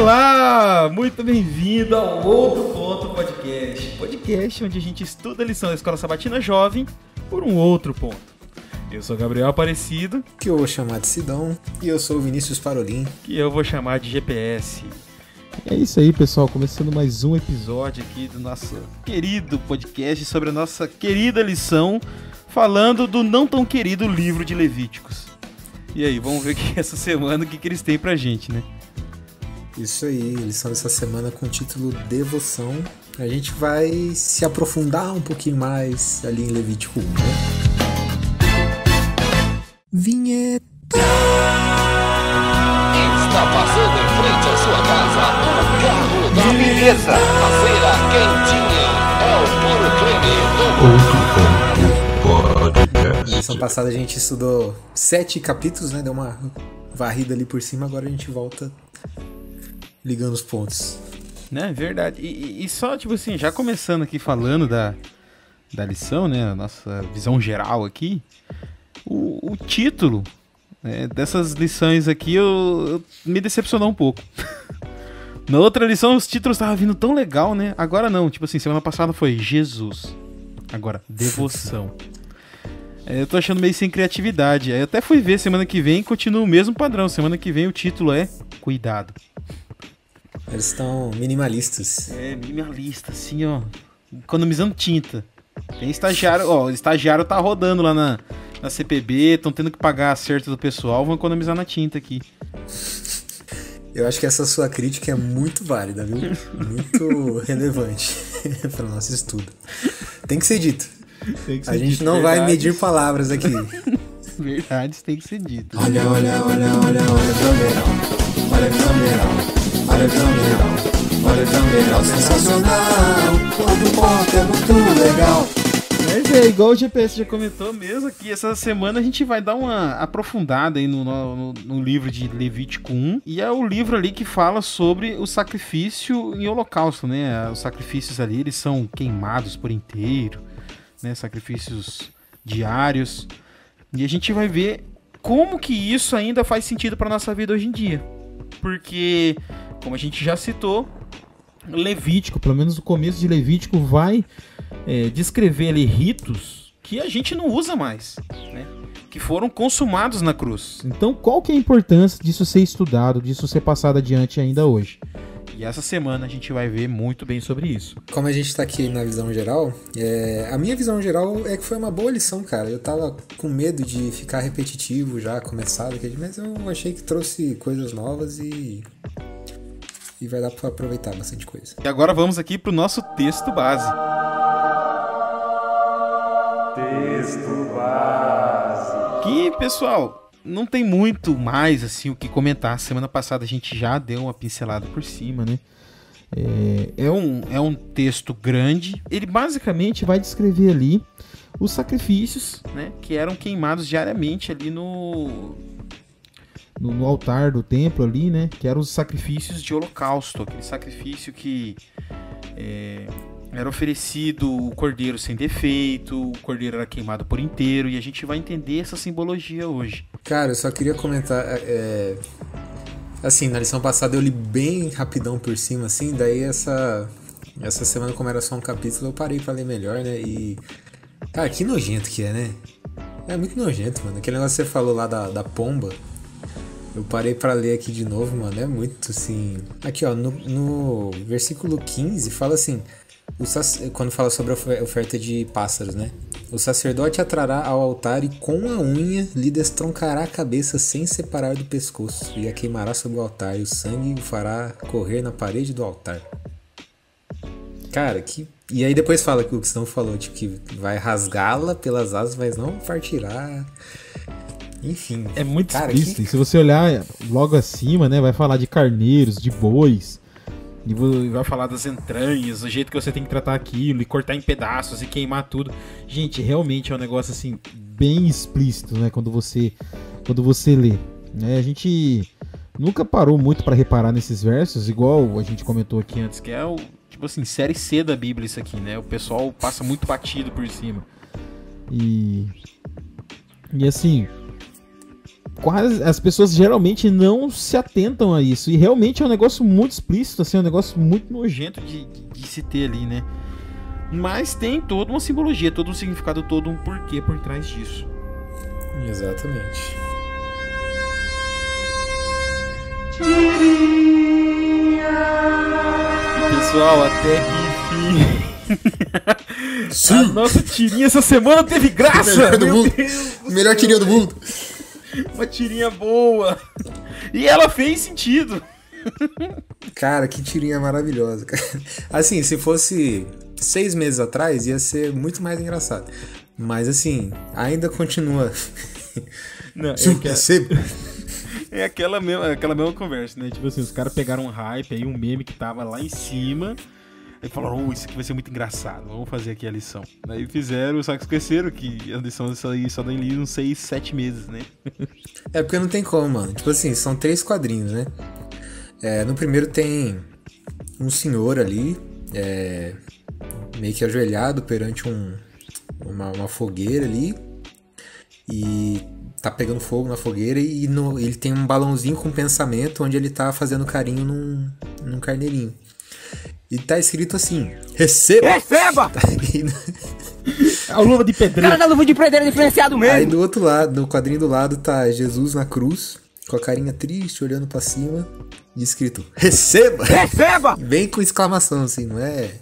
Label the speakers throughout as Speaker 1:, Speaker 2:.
Speaker 1: Olá, muito bem-vindo ao Outro Ponto Podcast onde a gente estuda a lição da Escola Sabatina Jovem por um outro ponto. Eu sou Gabriel Aparecido,
Speaker 2: que eu vou chamar de Sidão, e eu sou o Vinícius Parolin,
Speaker 1: que eu vou chamar de GPS.
Speaker 3: É isso aí, pessoal, começando mais um episódio
Speaker 1: aqui do nosso querido podcast sobre a nossa querida lição, falando do não tão querido livro de Levíticos. E aí, vamos ver que essa semana o que eles têm pra gente, né?
Speaker 2: Isso aí, lição dessa semana com o título Devoção. A gente vai se aprofundar um pouquinho mais ali em Levítico 1, né? Vinheta!
Speaker 4: Está passando em frente à sua casa o carro da beleza. A feira quentinha é o Puro Creme do
Speaker 2: Na lição passada a gente estudou 7 capítulos, né? Deu uma varrida ali por cima, agora a gente volta ligando os pontos.
Speaker 1: Né, verdade. E só, tipo assim, já começando aqui falando da lição, né? A nossa visão geral aqui. O título, né, dessas lições aqui eu me decepcionou um pouco. Na outra lição os títulos estavam vindo tão legal, né? Agora não, tipo assim, semana passada foi Jesus. Agora, devoção. Eu tô achando meio sem criatividade. Aí eu até fui ver, semana que vem continua o mesmo padrão. Semana que vem o título é Cuidado.
Speaker 2: Eles estão minimalistas.
Speaker 1: Minimalista, assim, ó. Economizando tinta. Tem estagiário, ó, o estagiário tá rodando lá na CPB, estão tendo que pagar acerto do pessoal, vão economizar na tinta aqui.
Speaker 2: Eu acho que essa sua crítica é muito válida, viu? Muito relevante para o nosso estudo. Tem que ser dito. A gente não vai medir palavras aqui.
Speaker 1: Verdade, tem que ser dito.
Speaker 2: Olha a visão geral. Olha a visão geral. Olha a visão geral. Olha a visão geral. Sensacional. Todo ponto é muito legal.
Speaker 1: Mas é igual o GPS já comentou mesmo aqui, essa semana a gente vai dar uma aprofundada aí no livro de Levítico 1, e é o livro ali que fala sobre o sacrifício em holocausto, né? Os sacrifícios ali, eles são queimados por inteiro, né? Sacrifícios diários, e a gente vai ver como que isso ainda faz sentido para nossa vida hoje em dia, porque, como a gente já citou,
Speaker 3: Levítico, pelo menos o começo de Levítico, vai descrever ali ritos que a gente não usa mais, né? Que foram consumados na cruz. Então, qual que é a importância disso ser estudado, disso ser passado adiante ainda hoje?
Speaker 1: E essa semana a gente vai ver muito bem sobre isso.
Speaker 2: Como a gente tá aqui na visão geral, a minha visão geral é que foi uma boa lição, cara. Eu tava com medo de ficar repetitivo já, começado, mas eu achei que trouxe coisas novas e vai dar pra aproveitar bastante coisa.
Speaker 1: E agora vamos aqui pro nosso texto base. Que, pessoal, não tem muito mais assim o que comentar. Semana passada a gente já deu uma pincelada por cima, né? É um texto grande. Ele basicamente vai descrever ali os sacrifícios, né, que eram queimados diariamente ali no altar do templo ali, né? Que eram os sacrifícios de holocausto, aquele sacrifício que era oferecido o cordeiro sem defeito, o cordeiro era queimado por inteiro, e a gente vai entender essa simbologia hoje.
Speaker 2: Cara, eu só queria comentar, assim, na lição passada eu li bem rapidão por cima, assim, daí essa semana, como era só um capítulo, eu parei pra ler melhor, né? E, cara, que nojento que é, né? É muito nojento, mano. Aquele negócio que você falou lá da pomba, eu parei pra ler aqui de novo, mano, é muito, assim... Aqui, ó, no versículo 15, fala assim... Quando fala sobre a oferta de pássaros, né? O sacerdote atrará ao altar e com a unha lhe destroncará a cabeça sem separar do pescoço e a queimará sobre o altar, e o sangue o fará correr na parede do altar. Cara, que... E aí depois fala que o Cristão falou, tipo, que vai rasgá-la pelas asas, mas não partirá. Enfim.
Speaker 3: É muito explícito. E se você olhar logo acima, né? Vai falar de carneiros, de bois.
Speaker 1: E vai falar das entranhas, do jeito que você tem que tratar aquilo, e cortar em pedaços e queimar tudo. Gente, realmente é um negócio assim
Speaker 3: bem explícito, né? Quando você lê, né? A gente nunca parou muito para reparar nesses versos, igual a gente comentou aqui antes,
Speaker 1: que é o tipo assim, série C da Bíblia isso aqui, né? O pessoal passa muito batido por cima.
Speaker 3: E assim, as pessoas geralmente não se atentam a isso. E realmente é um negócio muito explícito, assim, é um negócio muito nojento de se ter ali, né? Mas tem toda uma simbologia, todo um significado, todo um porquê por trás disso.
Speaker 2: Exatamente.
Speaker 1: E pessoal, até que enfim. Sim. A nossa tirinha essa semana teve graça!
Speaker 2: Melhor do mundo. Melhor tirinha do mundo.
Speaker 1: Uma tirinha boa. E ela fez sentido.
Speaker 2: Cara, que tirinha maravilhosa, cara. Assim, se fosse 6 meses atrás, ia ser muito mais engraçado. Mas assim, ainda continua.
Speaker 1: Não, é aquela mesma conversa, né? Tipo assim, os caras pegaram um hype aí, um meme que tava lá em cima. Aí falaram, isso aqui vai ser muito engraçado, vamos fazer aqui a lição. Aí fizeram, só que esqueceram que a lição só dá em uns 6, 7 meses, né?
Speaker 2: É porque não tem como, mano. Tipo assim, são 3 quadrinhos, né? No primeiro tem um senhor ali, meio que ajoelhado perante uma fogueira ali. E tá pegando fogo na fogueira e ele tem um balãozinho com pensamento onde ele tá fazendo carinho num carneirinho. E tá escrito assim: receba!
Speaker 5: Receba!
Speaker 2: Tá aí,
Speaker 3: a luva de pedreiro.
Speaker 5: Cara da luva de pedreiro diferenciado mesmo.
Speaker 2: Aí do outro lado, no quadrinho do lado, tá Jesus na cruz, com a carinha triste, olhando pra cima, e escrito: receba!
Speaker 5: Receba!
Speaker 2: Bem com exclamação, assim, não é?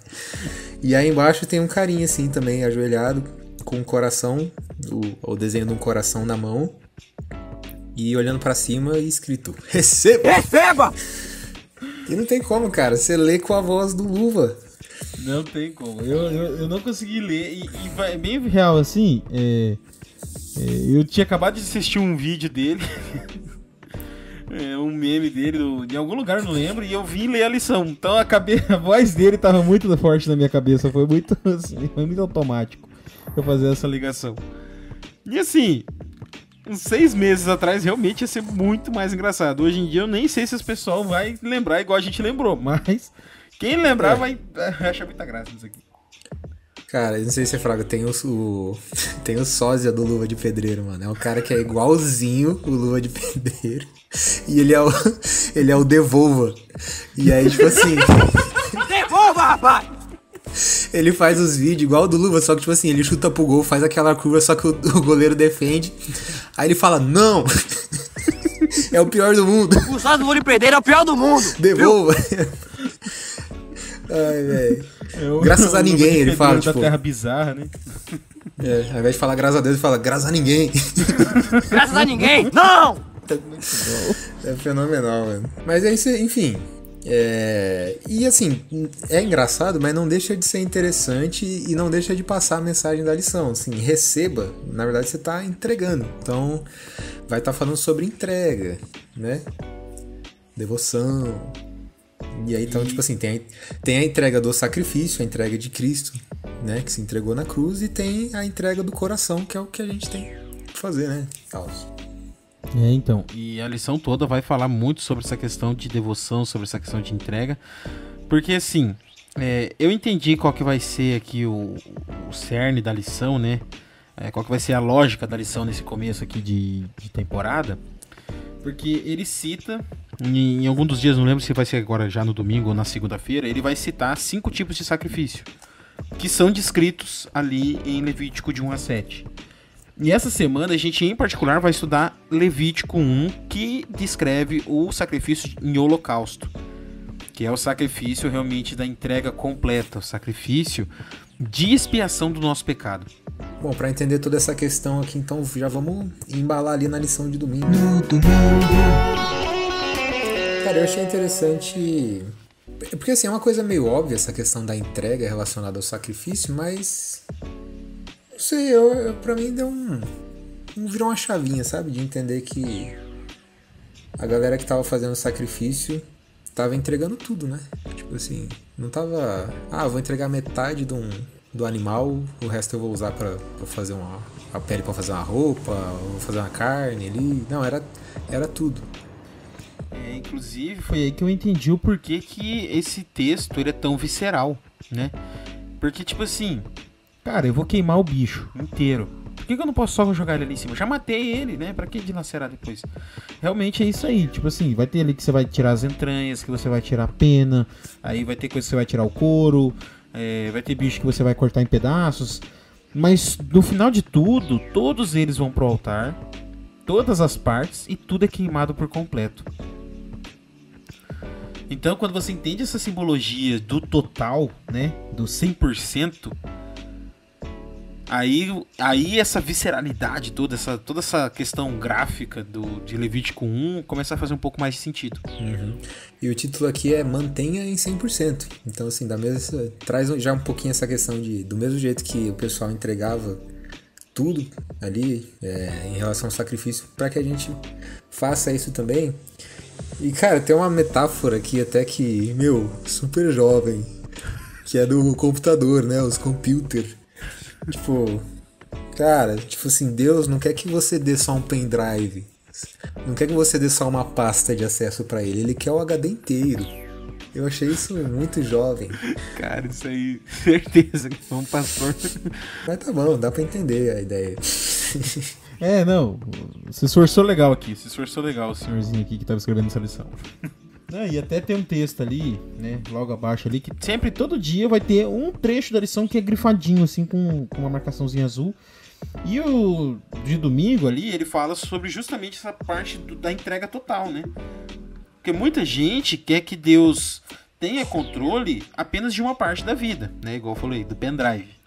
Speaker 2: E aí embaixo tem um carinha, assim, também, ajoelhado, com um coração, o desenho de um coração na mão, e olhando pra cima e escrito: receba!
Speaker 5: Receba!
Speaker 2: E não tem como, cara, você lê com a voz do Luva.
Speaker 3: Não tem como. Eu não consegui ler. E é bem real, assim.
Speaker 1: Eu tinha acabado de assistir um vídeo dele. Um meme dele de algum lugar, não lembro. E eu vim ler a lição. Então a voz dele tava muito forte na minha cabeça. Foi muito, assim, foi muito automático eu fazer essa ligação. E assim, uns 6 meses atrás realmente ia ser muito mais engraçado. Hoje em dia eu nem sei se esse pessoal vai lembrar igual a gente lembrou. Mas quem lembrar vai achar muita graça nisso aqui.
Speaker 2: Cara, eu não sei se é fraga, tem tem o sósia do Luva de Pedreiro, mano. É um cara que é igualzinho o Luva de Pedreiro. E ele é o Devolva. E aí, tipo assim...
Speaker 5: Devolva, rapaz!
Speaker 2: Ele faz os vídeos igual o do Luva, só que, tipo assim, ele chuta pro gol, faz aquela curva, só que o goleiro defende. Aí ele fala, não! É o pior do mundo.
Speaker 5: O sócio do Luva de Pedreiro é o pior do mundo!
Speaker 2: Devolva! Ai, velho. Graças a ninguém, ele fala, tipo...
Speaker 1: da terra bizarra, né?
Speaker 2: Ao invés de falar graças a Deus, ele fala graças a ninguém.
Speaker 5: Graças a ninguém! Não!
Speaker 2: É fenomenal, mano. Mas é isso, enfim. E assim, é engraçado, mas não deixa de ser interessante e não deixa de passar a mensagem da lição. Assim, receba, na verdade você tá entregando. Então, vai estar falando sobre entrega, né? Devoção. E aí, então, tipo assim, tem a entrega do sacrifício, a entrega de Cristo, né? Que se entregou na cruz, e tem a entrega do coração, que é o que a gente tem que fazer, né?
Speaker 3: Então.
Speaker 1: E a lição toda vai falar muito sobre essa questão de devoção, sobre essa questão de entrega. Porque, assim, eu entendi qual que vai ser aqui o cerne da lição, né? Qual que vai ser a lógica da lição nesse começo aqui de temporada. Porque ele cita, em algum dos dias, não lembro se vai ser agora já no domingo ou na segunda-feira, ele vai citar 5 tipos de sacrifício, que são descritos ali em Levítico de 1 a 7. E essa semana a gente em particular vai estudar Levítico 1, que descreve o sacrifício em holocausto, que é o sacrifício realmente da entrega completa, o sacrifício de expiação do nosso pecado.
Speaker 2: Bom, pra entender toda essa questão aqui, então já vamos embalar ali na lição de domingo. Cara, eu achei interessante... Porque assim, é uma coisa meio óbvia essa questão da entrega relacionada ao sacrifício, mas... Não sei, pra mim deu virou uma chavinha, sabe? De entender que a galera que tava fazendo sacrifício tava entregando tudo, né? Tipo assim, não tava... vou entregar metade do animal, o resto eu vou usar pra fazer a pele pra fazer uma roupa, vou fazer uma carne ali. Não, era tudo.
Speaker 1: Inclusive, foi aí que eu entendi o porquê que esse texto ele é tão visceral, né? Porque, tipo assim,
Speaker 3: cara, eu vou queimar o bicho
Speaker 1: inteiro. Por que eu não posso só jogar ele ali em cima? Eu já matei ele, né? Pra que dilacerar depois? Realmente é isso aí. Tipo assim, vai ter ali que você vai tirar as entranhas, que você vai tirar a pena. Aí vai ter coisa que você vai tirar o couro. Vai ter bicho que você vai cortar em pedaços. Mas no final de tudo, todos eles vão pro altar. Todas as partes. E tudo é queimado por completo. Então, quando você entende essa simbologia do total, né, do 100%, aí essa visceralidade toda essa questão gráfica de Levítico 1 começa a fazer um pouco mais de sentido.
Speaker 2: Uhum. E o título aqui é Mantenha em 100%. Então, assim, traz já um pouquinho essa questão do mesmo jeito que o pessoal entregava tudo ali em relação ao sacrifício, para que a gente faça isso também. E, cara, tem uma metáfora aqui até que, super jovem, que é do computador, né? Os computer. Tipo, cara, tipo assim, Deus não quer que você dê só um pendrive. Não quer que você dê só uma pasta de acesso pra ele. Ele quer o HD inteiro. Eu achei isso muito jovem.
Speaker 1: Cara, isso aí, certeza que foi um pastor.
Speaker 2: Mas tá bom, dá pra entender a ideia.
Speaker 1: Não, se esforçou legal aqui, o senhorzinho aqui que tava escrevendo essa lição. E até tem um texto ali, né, logo abaixo ali, que sempre, todo dia vai ter um trecho da lição que é grifadinho, assim, com uma marcaçãozinha azul. E o de domingo ali, ele fala sobre justamente essa parte da entrega total, né? Porque muita gente quer que Deus tenha controle apenas de uma parte da vida, né, igual eu falei, do pendrive.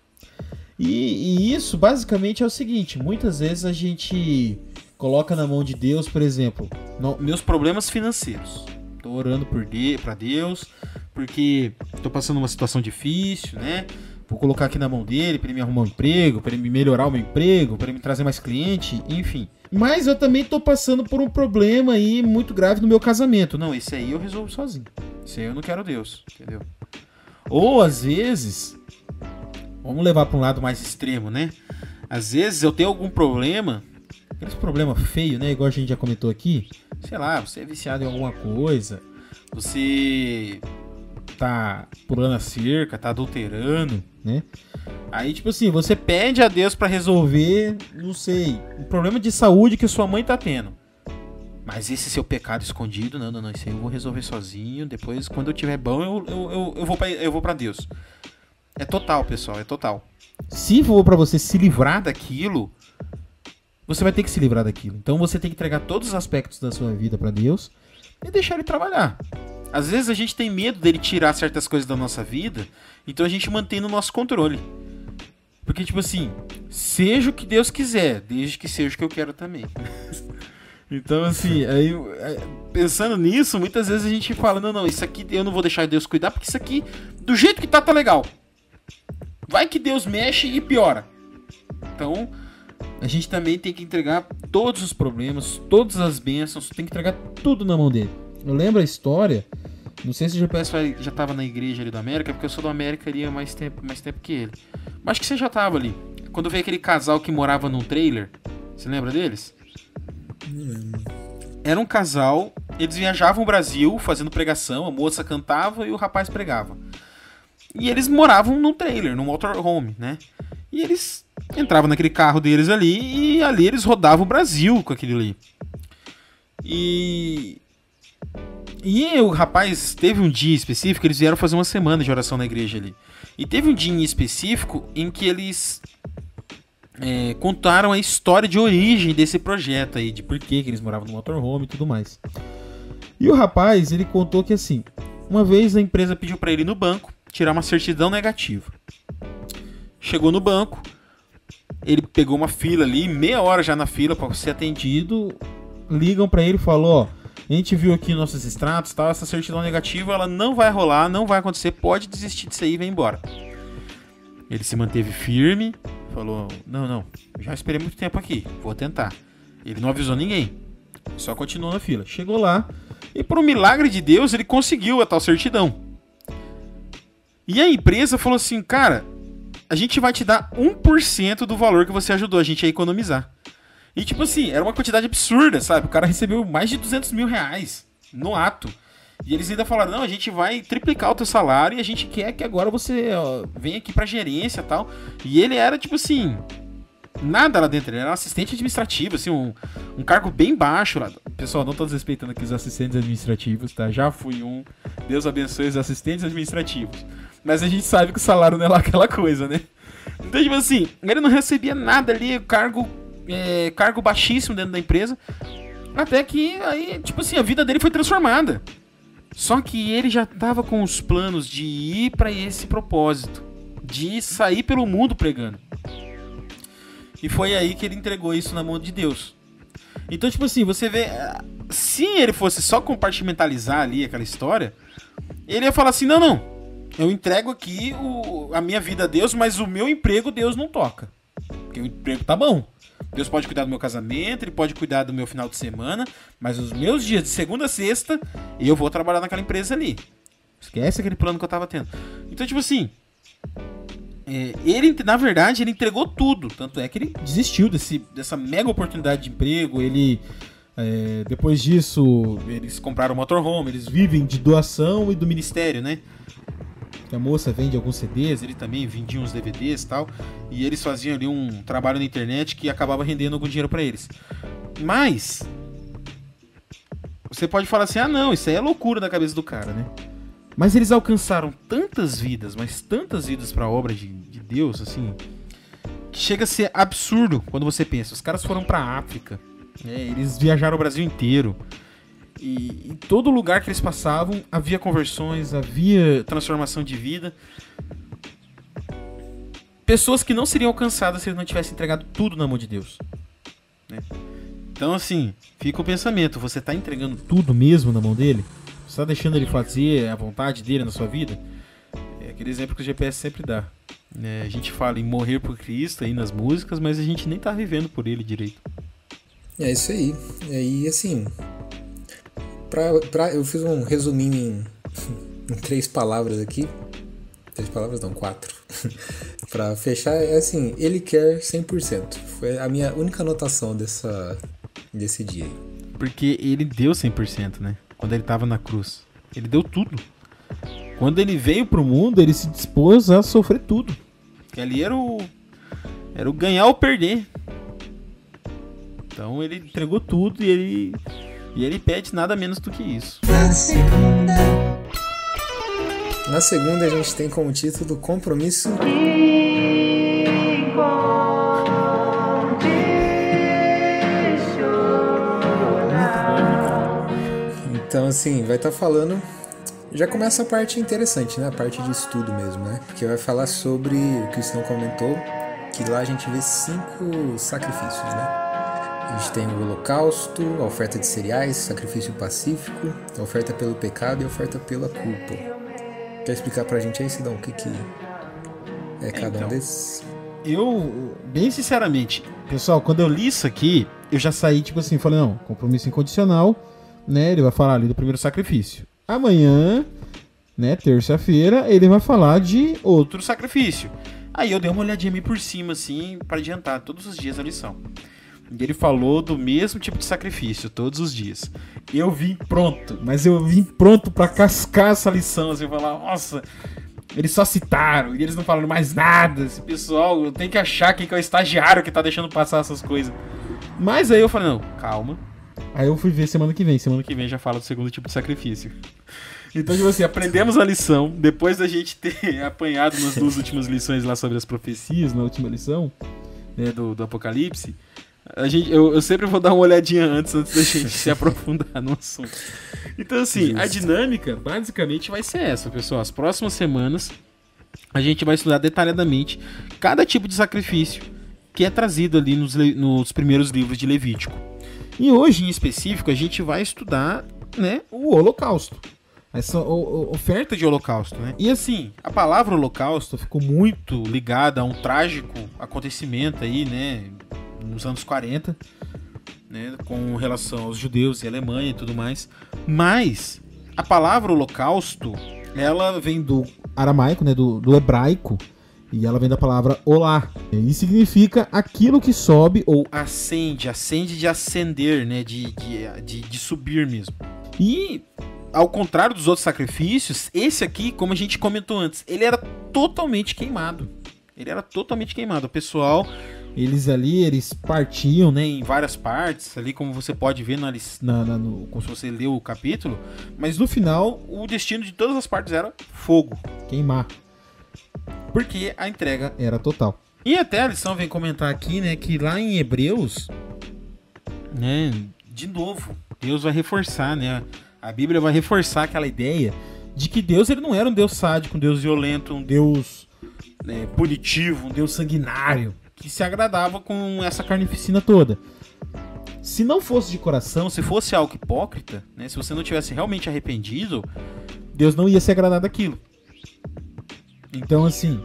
Speaker 1: E isso basicamente é o seguinte: muitas vezes a gente coloca na mão de Deus, por exemplo, meus problemas financeiros. Tô orando pra Deus, porque tô passando uma situação difícil, né? Vou colocar aqui na mão dele pra ele me arrumar um emprego, pra ele me melhorar o meu emprego, pra ele me trazer mais cliente, enfim. Mas eu também tô passando por um problema aí muito grave no meu casamento. Não, esse aí eu resolvo sozinho. Esse aí eu não quero Deus, entendeu? Ou às vezes, vamos levar para um lado mais extremo, né? Às vezes eu tenho algum problema, aqueles problemas feios, né? Igual a gente já comentou aqui. Sei lá, você é viciado em alguma coisa, você tá pulando a cerca, tá adulterando, né? Aí, tipo assim, você pede a Deus para resolver, não sei, um problema de saúde que sua mãe tá tendo. Mas esse seu pecado escondido, não, isso aí eu vou resolver sozinho. Depois, quando eu tiver bom, eu vou pra Deus. É total, pessoal, é total. Se for pra você se livrar daquilo, você vai ter que se livrar daquilo. Então você tem que entregar todos os aspectos da sua vida pra Deus e deixar ele trabalhar. Às vezes a gente tem medo dele tirar certas coisas da nossa vida, então a gente mantém no nosso controle. Porque, tipo assim, seja o que Deus quiser, desde que seja o que eu quero também. Então, assim, aí, pensando nisso, muitas vezes a gente fala, não, isso aqui eu não vou deixar Deus cuidar, porque isso aqui, do jeito que tá legal. Vai que Deus mexe e piora. Então, a gente também tem que entregar todos os problemas, todas as bênçãos, tem que entregar tudo na mão dele. Eu lembro a história, não sei se o GPS já tava na igreja ali do América, porque eu sou do América ali há mais tempo que ele. Mas acho que você já tava ali. Quando veio aquele casal que morava num trailer, você lembra deles? Era um casal, eles viajavam o Brasil fazendo pregação, a moça cantava e o rapaz pregava. E eles moravam num trailer, num motorhome, né? E eles entravam naquele carro deles ali e ali eles rodavam o Brasil com aquele ali. E o rapaz, teve um dia específico, eles vieram fazer uma semana de oração na igreja ali. E teve um dia em específico em que eles contaram a história de origem desse projeto aí, de por que eles moravam no motorhome e tudo mais. E o rapaz, ele contou que assim, uma vez a empresa pediu pra ele ir no banco tirar uma certidão negativa. Chegou no banco, ele pegou uma fila ali, meia hora já na fila pra ser atendido, ligam pra ele e falou, ó, a gente viu aqui nossos extratos, tal, essa certidão negativa, ela não vai rolar, não vai acontecer, pode desistir disso aí e vem embora. Ele se manteve firme, falou, não, já esperei muito tempo aqui, vou tentar. Ele não avisou ninguém, só continuou na fila. Chegou lá e por um milagre de Deus ele conseguiu a tal certidão. E a empresa falou assim, cara, a gente vai te dar 1% do valor que você ajudou a gente a economizar. E tipo assim, era uma quantidade absurda, sabe? O cara recebeu mais de 200 mil reais no ato. E eles ainda falaram, não, a gente vai triplicar o teu salário e a gente quer que agora você venha aqui pra gerência e tal. E ele era tipo assim, Nada lá dentro, ele era um assistente administrativo, assim, um cargo bem baixo lá. Pessoal, não tô desrespeitando aqui os assistentes administrativos, tá? Já fui um. Deus abençoe os assistentes administrativos. Mas a gente sabe que o salário não é lá aquela coisa, né? Então, tipo assim, ele não recebia nada ali, cargo baixíssimo dentro da empresa. Até que, aí, tipo assim, a vida dele foi transformada. Só que ele já tava com os planos de ir pra esse propósito. De sair pelo mundo pregando. E foi aí que ele entregou isso na mão de Deus. Então, tipo assim, você vê... Se ele fosse só compartimentalizar ali aquela história, ele ia falar assim, não, eu entrego aqui a minha vida a Deus, mas o meu emprego Deus não toca. Porque o emprego tá bom. Deus pode cuidar do meu casamento, ele pode cuidar do meu final de semana, mas os meus dias de segunda a sexta, eu vou trabalhar naquela empresa ali. Esquece aquele plano que eu tava tendo. Então, tipo assim... ele, na verdade, ele entregou tudo. Tanto é que ele desistiu dessa mega oportunidade de emprego. Ele, depois disso, eles compraram um motorhome. Eles vivem de doação e do ministério, né? A moça vende alguns CDs, ele também vendia uns DVDs e tal. E eles faziam ali um trabalho na internet que acabava rendendo algum dinheiro pra eles. Mas você pode falar assim, não, isso aí é loucura da cabeça do cara, né? Mas eles alcançaram tantas vidas, mas tantas vidas pra obra de Deus, assim, que chega a ser absurdo quando você pensa. Os caras foram pra África, né? Eles viajaram o Brasil inteiro. E em todo lugar que eles passavam, havia conversões, havia transformação de vida. Pessoas que não seriam alcançadas se eles não tivessem entregado tudo na mão de Deus, né? Então, assim, fica o pensamento. Você tá entregando tudo mesmo na mão dele? Você tá deixando ele fazer a vontade dele na sua vida? É aquele exemplo que o GPS sempre dá. A gente fala em morrer por Cristo aí nas músicas, mas a gente nem tá vivendo por ele direito.
Speaker 2: É isso aí. E aí, assim... eu fiz um resuminho em 3 palavras aqui. 3 palavras não, 4. Pra fechar, é assim, ele quer 100%. Foi a minha única anotação desse dia aí.
Speaker 1: Porque ele deu 100%, né? Quando ele tava na cruz. Ele deu tudo. Quando ele veio pro mundo, ele se dispôs a sofrer tudo. Que ali era o ganhar ou perder. Então ele entregou tudo e ele pede nada menos do que isso.
Speaker 2: Na segunda a gente tem como título Compromisso. Então, assim, vai estar falando... Já começa a parte interessante, né? A parte de estudo mesmo, né? Porque vai falar sobre o que o Cristão comentou, que lá a gente vê 5 sacrifícios, né? A gente tem o holocausto, a oferta de cereais, sacrifício pacífico, a oferta pelo pecado e a oferta pela culpa. Quer explicar pra gente aí, Sidão, o que é cada um desses?
Speaker 1: Eu, bem sinceramente,
Speaker 3: Pessoal, quando eu li isso aqui, eu já saí, tipo assim, falei, não, compromisso incondicional, né? Ele vai falar ali do primeiro sacrifício. Amanhã, né, terça-feira, ele vai falar de
Speaker 1: outro sacrifício. Aí eu dei uma olhadinha meio por cima, assim, para adiantar todos os dias a lição. E ele falou do mesmo tipo de sacrifício todos os dias. Eu vim pronto, mas eu vim pronto pra cascar essa lição, assim, falar, nossa, eles só citaram e eles não falaram mais nada. Esse pessoal, eu tenho que achar quem que é o estagiário que tá deixando passar essas coisas. Mas aí eu falei, não, calma.
Speaker 3: Aí eu fui ver semana que vem.
Speaker 1: Semana que vem já fala do segundo tipo de sacrifício. Então, tipo assim, aprendemos a lição. Depois da gente ter apanhado nas 2 últimas lições lá sobre as profecias, na última lição, né, do Apocalipse, eu sempre vou dar uma olhadinha antes da gente se aprofundar no assunto. Então, assim, a dinâmica basicamente vai ser essa, pessoal. As próximas semanas a gente vai estudar detalhadamente cada tipo de sacrifício que é trazido ali nos primeiros livros de Levítico. E hoje, em específico, a gente vai estudar, né, o holocausto. Essa oferta de holocausto, né? E assim, a palavra holocausto ficou muito ligada a um trágico acontecimento aí, né, nos anos 40, né, com relação aos judeus e Alemanha e tudo mais. Mas a palavra holocausto, ela vem do
Speaker 3: aramaico, né, do hebraico, e ela vem da palavra olá. E significa aquilo que sobe ou
Speaker 1: acende de acender, né, de subir mesmo. E ao contrário dos outros sacrifícios, esse aqui, como a gente comentou antes, ele era totalmente queimado. O pessoal
Speaker 3: Eles partiam, né, em várias partes, ali como você pode ver como se você leu o capítulo, mas no final o destino de todas as partes era fogo, queimar, porque a entrega era total. E até a lição vem comentar aqui, né, que lá em Hebreus, né, de novo, Deus vai reforçar, né, a Bíblia vai reforçar aquela ideia de que Deus ele não era um Deus sádico, um Deus violento, um Deus, né, punitivo, um Deus sanguinário, que se agradava com essa carnificina toda. Se não fosse de coração, se fosse algo hipócrita, né, se você não tivesse realmente arrependido, Deus não ia se agradar daquilo. Então, assim,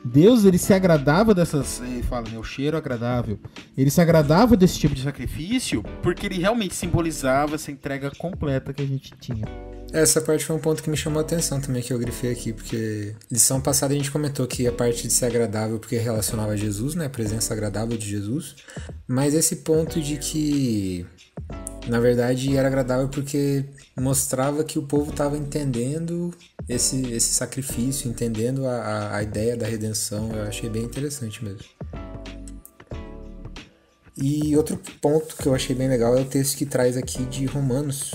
Speaker 3: Deus ele se agradava dessas, ele fala, né, o cheiro agradável. Ele se agradava desse tipo de sacrifício porque ele realmente simbolizava essa entrega completa que a gente tinha.
Speaker 2: Essa parte foi um ponto que me chamou a atenção também, que eu grifei aqui, porque lição passada a gente comentou que a parte de ser agradável porque relacionava a Jesus, né, a presença agradável de Jesus, mas esse ponto de que, na verdade, era agradável porque mostrava que o povo estava entendendo esse sacrifício, entendendo a ideia da redenção. Eu achei bem interessante mesmo. E outro ponto que eu achei bem legal é o texto que traz aqui de Romanos,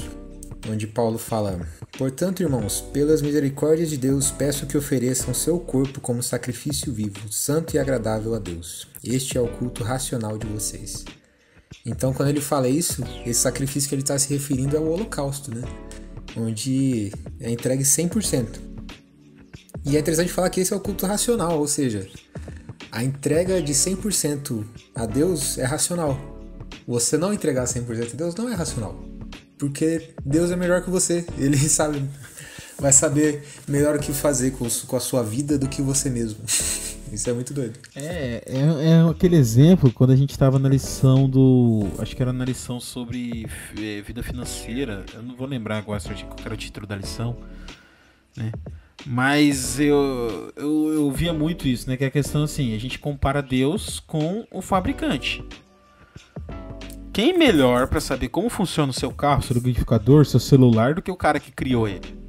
Speaker 2: onde Paulo fala: portanto, irmãos, pelas misericórdias de Deus, peço que ofereçam seu corpo como sacrifício vivo, santo e agradável a Deus. Este é o culto racional de vocês. Então, quando ele fala isso, esse sacrifício que ele está se referindo é o holocausto, né? Onde é entregue 100%. E é interessante falar que esse é o culto racional, ou seja, a entrega de 100% a Deus é racional. Você não entregar 100% a Deus não é racional. Porque Deus é melhor que você. Ele vai saber melhor o que fazer com a sua vida do que você mesmo. Isso é muito doido. É
Speaker 3: aquele exemplo quando a gente estava na lição acho que era na lição sobre vida financeira. Eu não vou lembrar agora qual era o título da lição, né? Mas eu via muito isso, né? Que é a questão assim, a gente compara Deus com o fabricante. Quem melhor para saber como funciona o seu carro, seu liquidificador, seu celular, do que o cara que criou ele?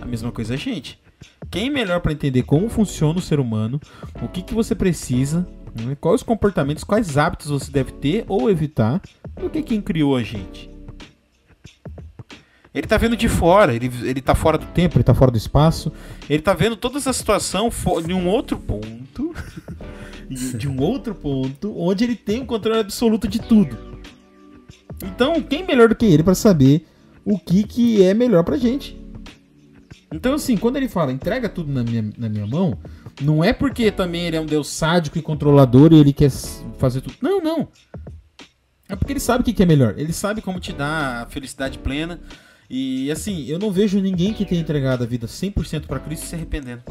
Speaker 3: A mesma coisa a gente. Quem melhor para entender como funciona o ser humano, o que você precisa, né, quais os comportamentos, quais hábitos você deve ter ou evitar, do que quem criou a gente? Ele tá vendo de fora, ele tá fora do tempo, ele tá fora do espaço, ele tá vendo toda essa situação de um outro ponto, de um outro ponto, onde ele tem o controle absoluto de tudo. Então, quem melhor do que ele para saber o que é melhor pra gente? Então, assim, quando ele fala entrega tudo na minha mão, não é porque também ele é um Deus sádico e controlador e ele quer fazer tudo. Não. É porque ele sabe o que é melhor. Ele sabe como te dar a felicidade plena. E, assim, eu não vejo ninguém que tenha entregado a vida 100% pra Cristo se arrependendo.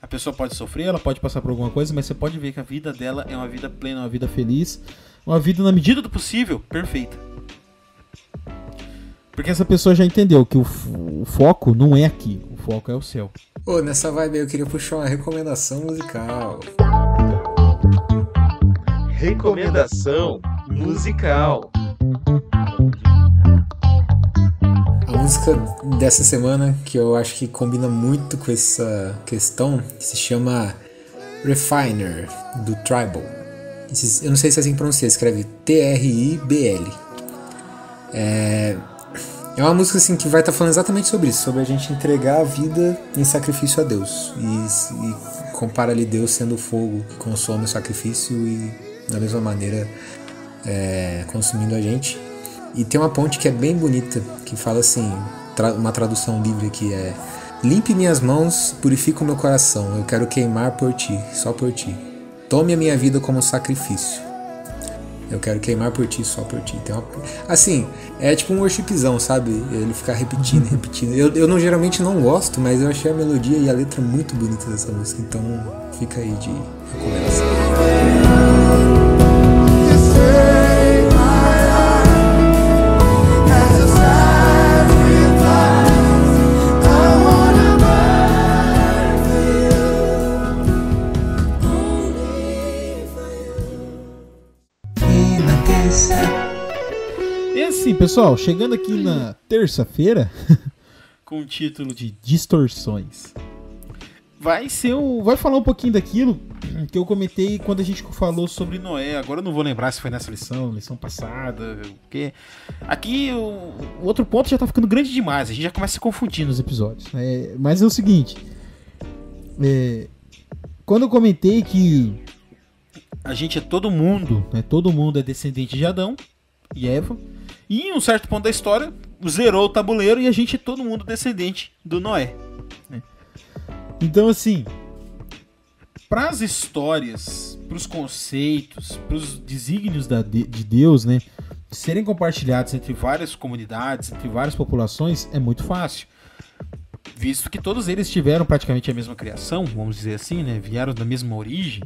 Speaker 3: A pessoa pode sofrer, ela pode passar por alguma coisa, mas você pode ver que a vida dela é uma vida plena, uma vida feliz, uma vida, na medida do possível, perfeita. Porque essa pessoa já entendeu que o foco não é aqui, o foco é o céu.
Speaker 2: Nessa vibe eu queria puxar uma recomendação musical.
Speaker 6: Recomendação musical.
Speaker 2: A música dessa semana, que eu acho que combina muito com essa questão, se chama Refiner, do Tribal. Eu não sei se é assim que pronuncia, escreve T-R-I-B-L. É uma música assim, que vai estar falando exatamente sobre isso, sobre a gente entregar a vida em sacrifício a Deus. E compara ali Deus sendo o fogo que consome o sacrifício e, da mesma maneira, consumindo a gente. E tem uma ponte que é bem bonita, que fala assim, uma tradução livre aqui é: limpe minhas mãos, purifica o meu coração, eu quero queimar por ti, só por ti. Tome a minha vida como sacrifício, eu quero queimar por ti, só por ti. Assim, é tipo um worshipzão, sabe? Ele ficar repetindo. Eu geralmente não gosto, mas eu achei a melodia e a letra muito bonita dessa música, então fica aí de recomendação.
Speaker 3: E assim, pessoal, chegando aqui na terça-feira com o título de Distorções, vai falar um pouquinho daquilo que eu comentei quando a gente falou sobre Noé. Agora eu não vou lembrar se foi nessa lição passada, porque aqui o outro ponto já tá ficando grande demais, a gente já começa a se confundir nos episódios. Mas é o seguinte, quando eu comentei que a gente é todo mundo, né, todo mundo é descendente de Adão e Eva, e em um certo ponto da história zerou o tabuleiro e a gente é todo mundo descendente do Noé, né? Então assim, para as histórias, para os conceitos, para os desígnios de Deus, né, serem compartilhados entre várias comunidades, entre várias populações, é muito fácil. Visto que todos eles tiveram praticamente a mesma criação, vamos dizer assim, né, vieram da mesma origem.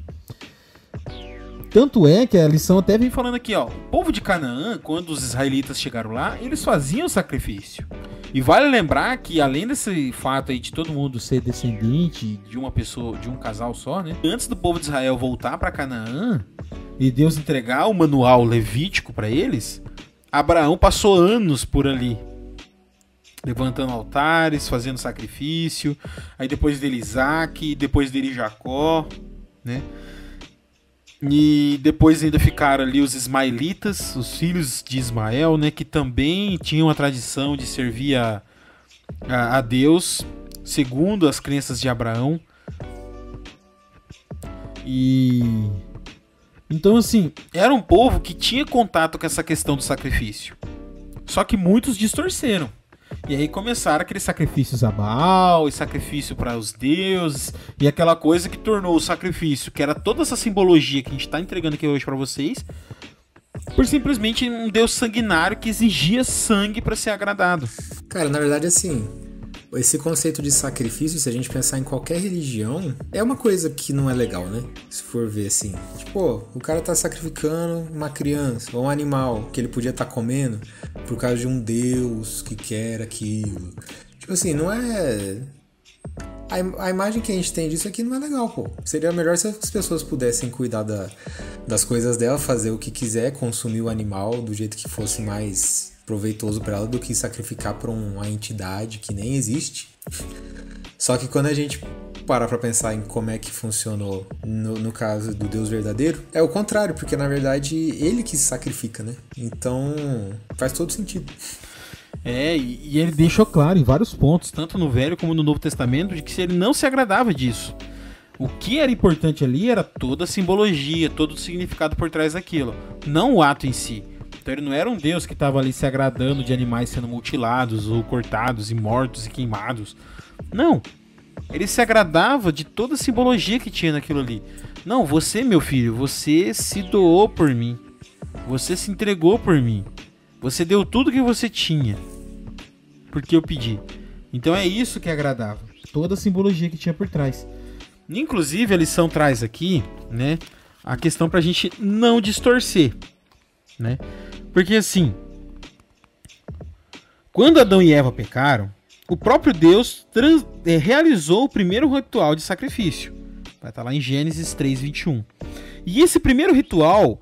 Speaker 3: Tanto é que a lição até vem falando aqui, ó, o povo de Canaã, quando os israelitas chegaram lá, eles faziam sacrifício. E vale lembrar que, além desse fato aí de todo mundo ser descendente de uma pessoa, de um casal só, né? Antes do povo de Israel voltar para Canaã e Deus entregar o manual levítico para eles, Abraão passou anos por ali, levantando altares, fazendo sacrifício. Aí depois dele Isaac, depois dele Jacó, né? E depois ainda ficaram ali os ismaelitas, os filhos de Ismael, né, que também tinham a tradição de servir a Deus, segundo as crenças de Abraão. E então assim, era um povo que tinha contato com essa questão do sacrifício. Só que muitos distorceram. E aí começaram aqueles sacrifícios a Baal, e sacrifício para os deuses, e aquela coisa que tornou o sacrifício, que era toda essa simbologia que a gente está entregando aqui hoje para vocês, por simplesmente um deus sanguinário que exigia sangue para ser agradado.
Speaker 2: Cara, na verdade, assim, esse conceito de sacrifício, se a gente pensar em qualquer religião, é uma coisa que não é legal, né? Se for ver assim. Tipo, o cara tá sacrificando uma criança ou um animal que ele podia estar comendo por causa de um deus que quer aquilo. Tipo assim, não é... A imagem que a gente tem disso aqui não é legal, pô. Seria melhor se as pessoas pudessem cuidar das coisas dela, fazer o que quiser, consumir o animal do jeito que fosse mais proveitoso para ela, do que sacrificar para uma entidade que nem existe. Só que quando a gente parar pra pensar em como é que funcionou no caso do Deus verdadeiro, é o contrário, porque na verdade ele que se sacrifica, né? Então faz todo sentido.
Speaker 3: E ele deixou claro em vários pontos, tanto no Velho como no Novo Testamento, de que ele não se agradava disso. O que era importante ali era toda a simbologia, todo o significado por trás daquilo, não o ato em si. Então ele não era um Deus que estava ali se agradando de animais sendo mutilados ou cortados e mortos e queimados. Não. Ele se agradava de toda a simbologia que tinha naquilo ali. Não, você, meu filho, você se doou por mim. Você se entregou por mim. Você deu tudo que você tinha, porque eu pedi. Então é isso que agradava. Toda a simbologia que tinha por trás. Inclusive a lição traz aqui, né, a questão pra gente não distorcer, né? Porque assim, quando Adão e Eva pecaram, o próprio Deus realizou o primeiro ritual de sacrifício. Vai estar lá em Gênesis 3:21. E esse primeiro ritual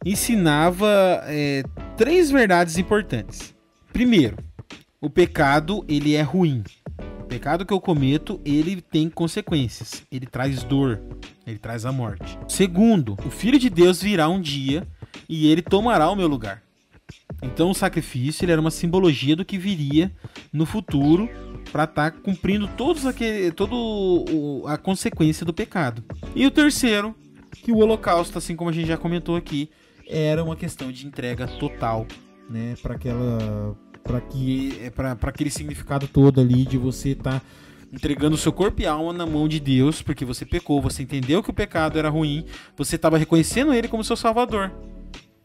Speaker 3: ensinava 3 verdades importantes. Primeiro, o pecado ele é ruim. O pecado que eu cometo, ele tem consequências. Ele traz dor, ele traz a morte. Segundo, o Filho de Deus virá um dia e ele tomará o meu lugar. Então o sacrifício ele era uma simbologia do que viria no futuro para estar cumprindo toda a consequência do pecado. E o terceiro, que o holocausto, assim como a gente já comentou aqui, era uma questão de entrega total, né, para aquele significado todo ali de você estar entregando o seu corpo e alma na mão de Deus, porque você pecou, você entendeu que o pecado era ruim, você estava reconhecendo ele como seu salvador.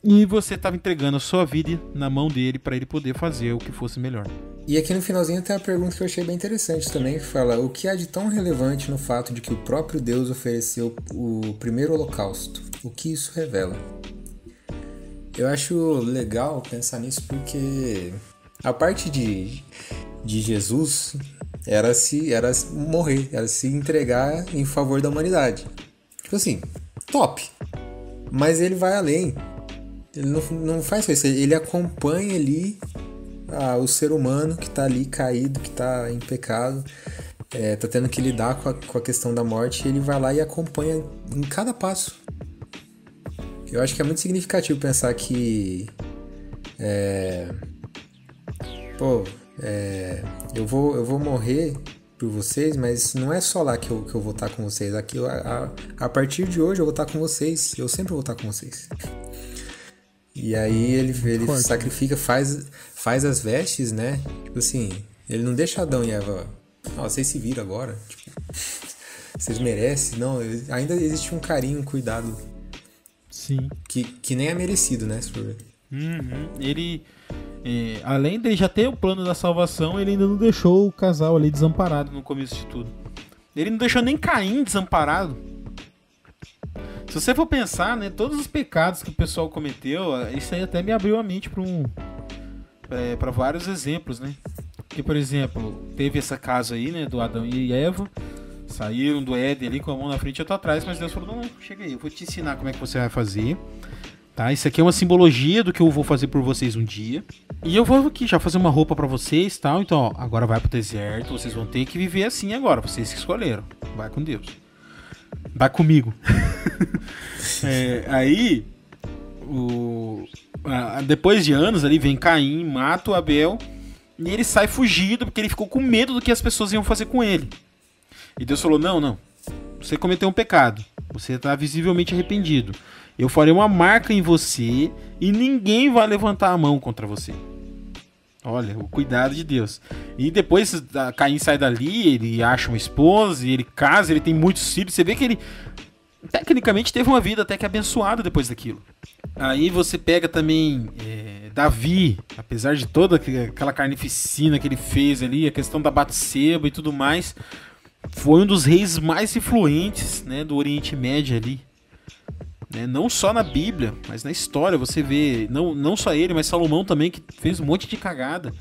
Speaker 3: E você estava entregando a sua vida na mão dele para ele poder fazer o que fosse melhor.
Speaker 2: E aqui no finalzinho tem uma pergunta que eu achei bem interessante também, que fala: o que há de tão relevante no fato de que o próprio Deus ofereceu o primeiro holocausto? O que isso revela? Eu acho legal pensar nisso porque a parte de Jesus era morrer, era se entregar em favor da humanidade. Tipo assim, top! Mas ele vai além. Ele não faz só isso, ele acompanha ali o ser humano que está ali caído, que está em pecado, tá tendo que lidar com a questão da morte, e ele vai lá e acompanha em cada passo. Eu acho que é muito significativo pensar que eu vou morrer por vocês, mas não é só lá que eu vou estar com vocês. Aqui, a partir de hoje eu vou estar com vocês. Eu sempre vou estar com vocês. E aí ele sacrifica, faz as vestes, né? Tipo assim, ele não deixa Adão e Eva, vocês se viram agora, tipo, vocês merecem. Não, ainda existe um carinho, um cuidado.
Speaker 3: Sim.
Speaker 2: Que nem é merecido, né?
Speaker 3: Ele, além de já ter o plano da salvação, ele ainda não deixou o casal ali desamparado no começo de tudo. Ele não deixou nem Caim desamparado. Se você for pensar, né, todos os pecados que o pessoal cometeu, isso aí até me abriu a mente para vários exemplos, né? Que, por exemplo, teve esse caso aí, né, do Adão e Eva, saíram do Éden ali com a mão na frente e outra atrás, mas Deus falou, não, chega aí, eu vou te ensinar como é que você vai fazer, tá? Isso aqui é uma simbologia do que eu vou fazer por vocês um dia, e eu vou aqui já fazer uma roupa pra vocês, tal, então, ó, agora vai pro deserto, vocês vão ter que viver assim agora, vocês que escolheram, vai com Deus. Vai comigo. Aí, depois de anos ali, vem Caim, mata o Abel, e ele sai fugido, porque ele ficou com medo do que as pessoas iam fazer com ele. E Deus falou, não, você cometeu um pecado, você está visivelmente arrependido. Eu farei uma marca em você e ninguém vai levantar a mão contra você. Olha, o cuidado de Deus. E depois Caim sai dali, ele acha uma esposa, ele casa, ele tem muitos filhos. Você vê que ele, tecnicamente, teve uma vida até que abençoada depois daquilo. Aí você pega também Davi, apesar de toda aquela carnificina que ele fez ali, a questão da Batseba e tudo mais, foi um dos reis mais influentes, né, do Oriente Médio ali. Não só na Bíblia, mas na história você vê, não só ele, mas Salomão também, que fez um monte de cagada.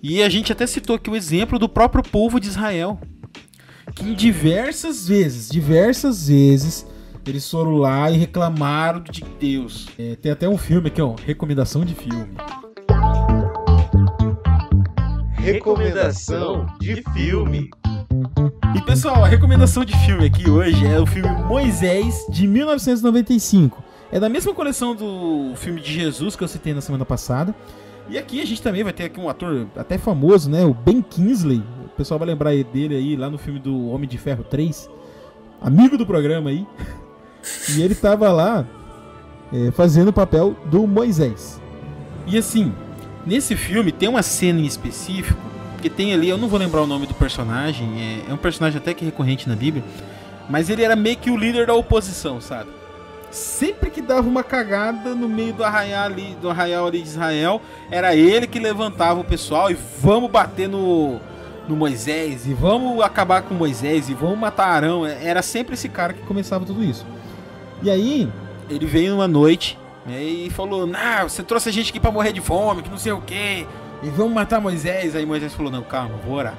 Speaker 3: E a gente até citou aqui o exemplo do próprio povo de Israel, que em diversas vezes, eles foram lá e reclamaram de Deus. Tem até um filme aqui, ó, recomendação de filme.
Speaker 6: Recomendação de filme.
Speaker 3: E pessoal, a recomendação de filme aqui hoje é o filme Moisés, de 1995. É da mesma coleção do filme de Jesus que eu citei na semana passada. E aqui a gente também vai ter aqui um ator até famoso, né? O Ben Kingsley. O pessoal vai lembrar dele aí lá no filme do Homem de Ferro 3. Amigo do programa aí. E ele tava lá fazendo o papel do Moisés. E assim, nesse filme tem uma cena em específico que tem ali, eu não vou lembrar o nome do personagem, é um personagem até que recorrente na Bíblia, mas ele era meio que o líder da oposição, sabe? Sempre que dava uma cagada no meio do arraial ali de Israel, era ele que levantava o pessoal e vamos bater no Moisés, e vamos acabar com Moisés, e vamos matar Arão. Era sempre esse cara que começava tudo isso. E aí, ele veio uma noite, né, e falou, você trouxe a gente aqui pra morrer de fome, que não sei o quê, e vamos matar Moisés. Aí Moisés falou, não, calma, vou orar.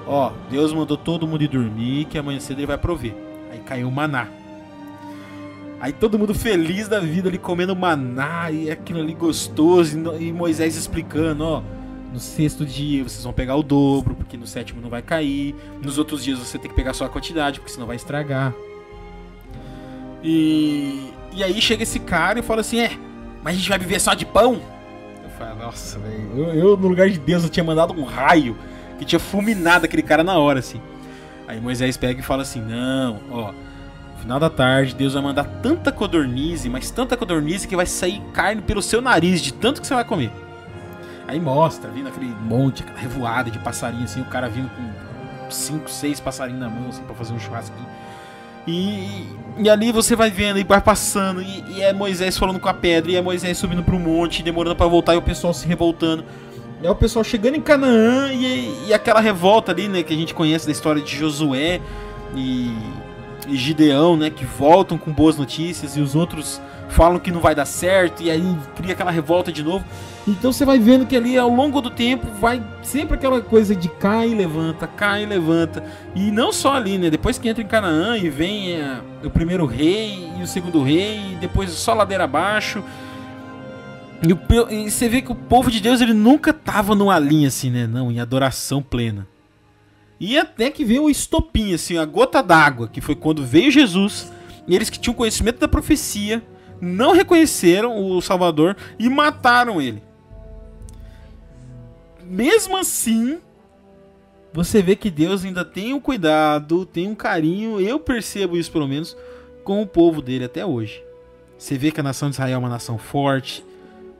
Speaker 3: Ó, Deus mandou todo mundo ir dormir, que amanhã cedo ele vai prover. Aí caiu o maná. Aí todo mundo feliz da vida ali comendo maná, e aquilo ali gostoso, e Moisés explicando, ó, no 6º dia vocês vão pegar o dobro, porque no 7º não vai cair, nos outros dias você tem que pegar só a quantidade, porque senão vai estragar. E aí chega esse cara e fala assim, mas a gente vai viver só de pão? Nossa, velho, eu no lugar de Deus eu tinha mandado um raio que tinha fulminado aquele cara na hora, assim. Aí Moisés pega e fala assim, não, ó, no final da tarde Deus vai mandar tanta codornize, mas tanta codornize que vai sair carne pelo seu nariz de tanto que você vai comer. Aí mostra, vindo aquele monte, aquela revoada de passarinho, assim, o cara vindo com 5, 6 passarinhos na mão, assim, pra fazer um churrasquinho. E ali você vai vendo e vai passando, e é Moisés falando com a pedra, e é Moisés subindo pro monte, demorando pra voltar, e o pessoal se revoltando. E é o pessoal chegando em Canaã, e aquela revolta ali, né, que a gente conhece da história de Josué e Gideão, né, que voltam com boas notícias, e os outros falam que não vai dar certo, e aí cria aquela revolta de novo. Então você vai vendo que ali ao longo do tempo vai sempre aquela coisa de cai e levanta, e não só ali, né, depois que entra em Canaã e vem o primeiro rei e o segundo rei, e depois só ladeira abaixo, e você vê que o povo de Deus ele nunca tava numa linha assim, né, não, em adoração plena.
Speaker 1: E até que veio o estopim, assim, a gota d'água, que foi quando veio Jesus, e eles que tinham conhecimento da profecia, não reconheceram o Salvador e mataram ele. Mesmo assim, você vê que Deus ainda tem um cuidado, tem um carinho, eu percebo isso pelo menos, com o povo dele até hoje. Você vê que a nação de Israel é uma nação forte,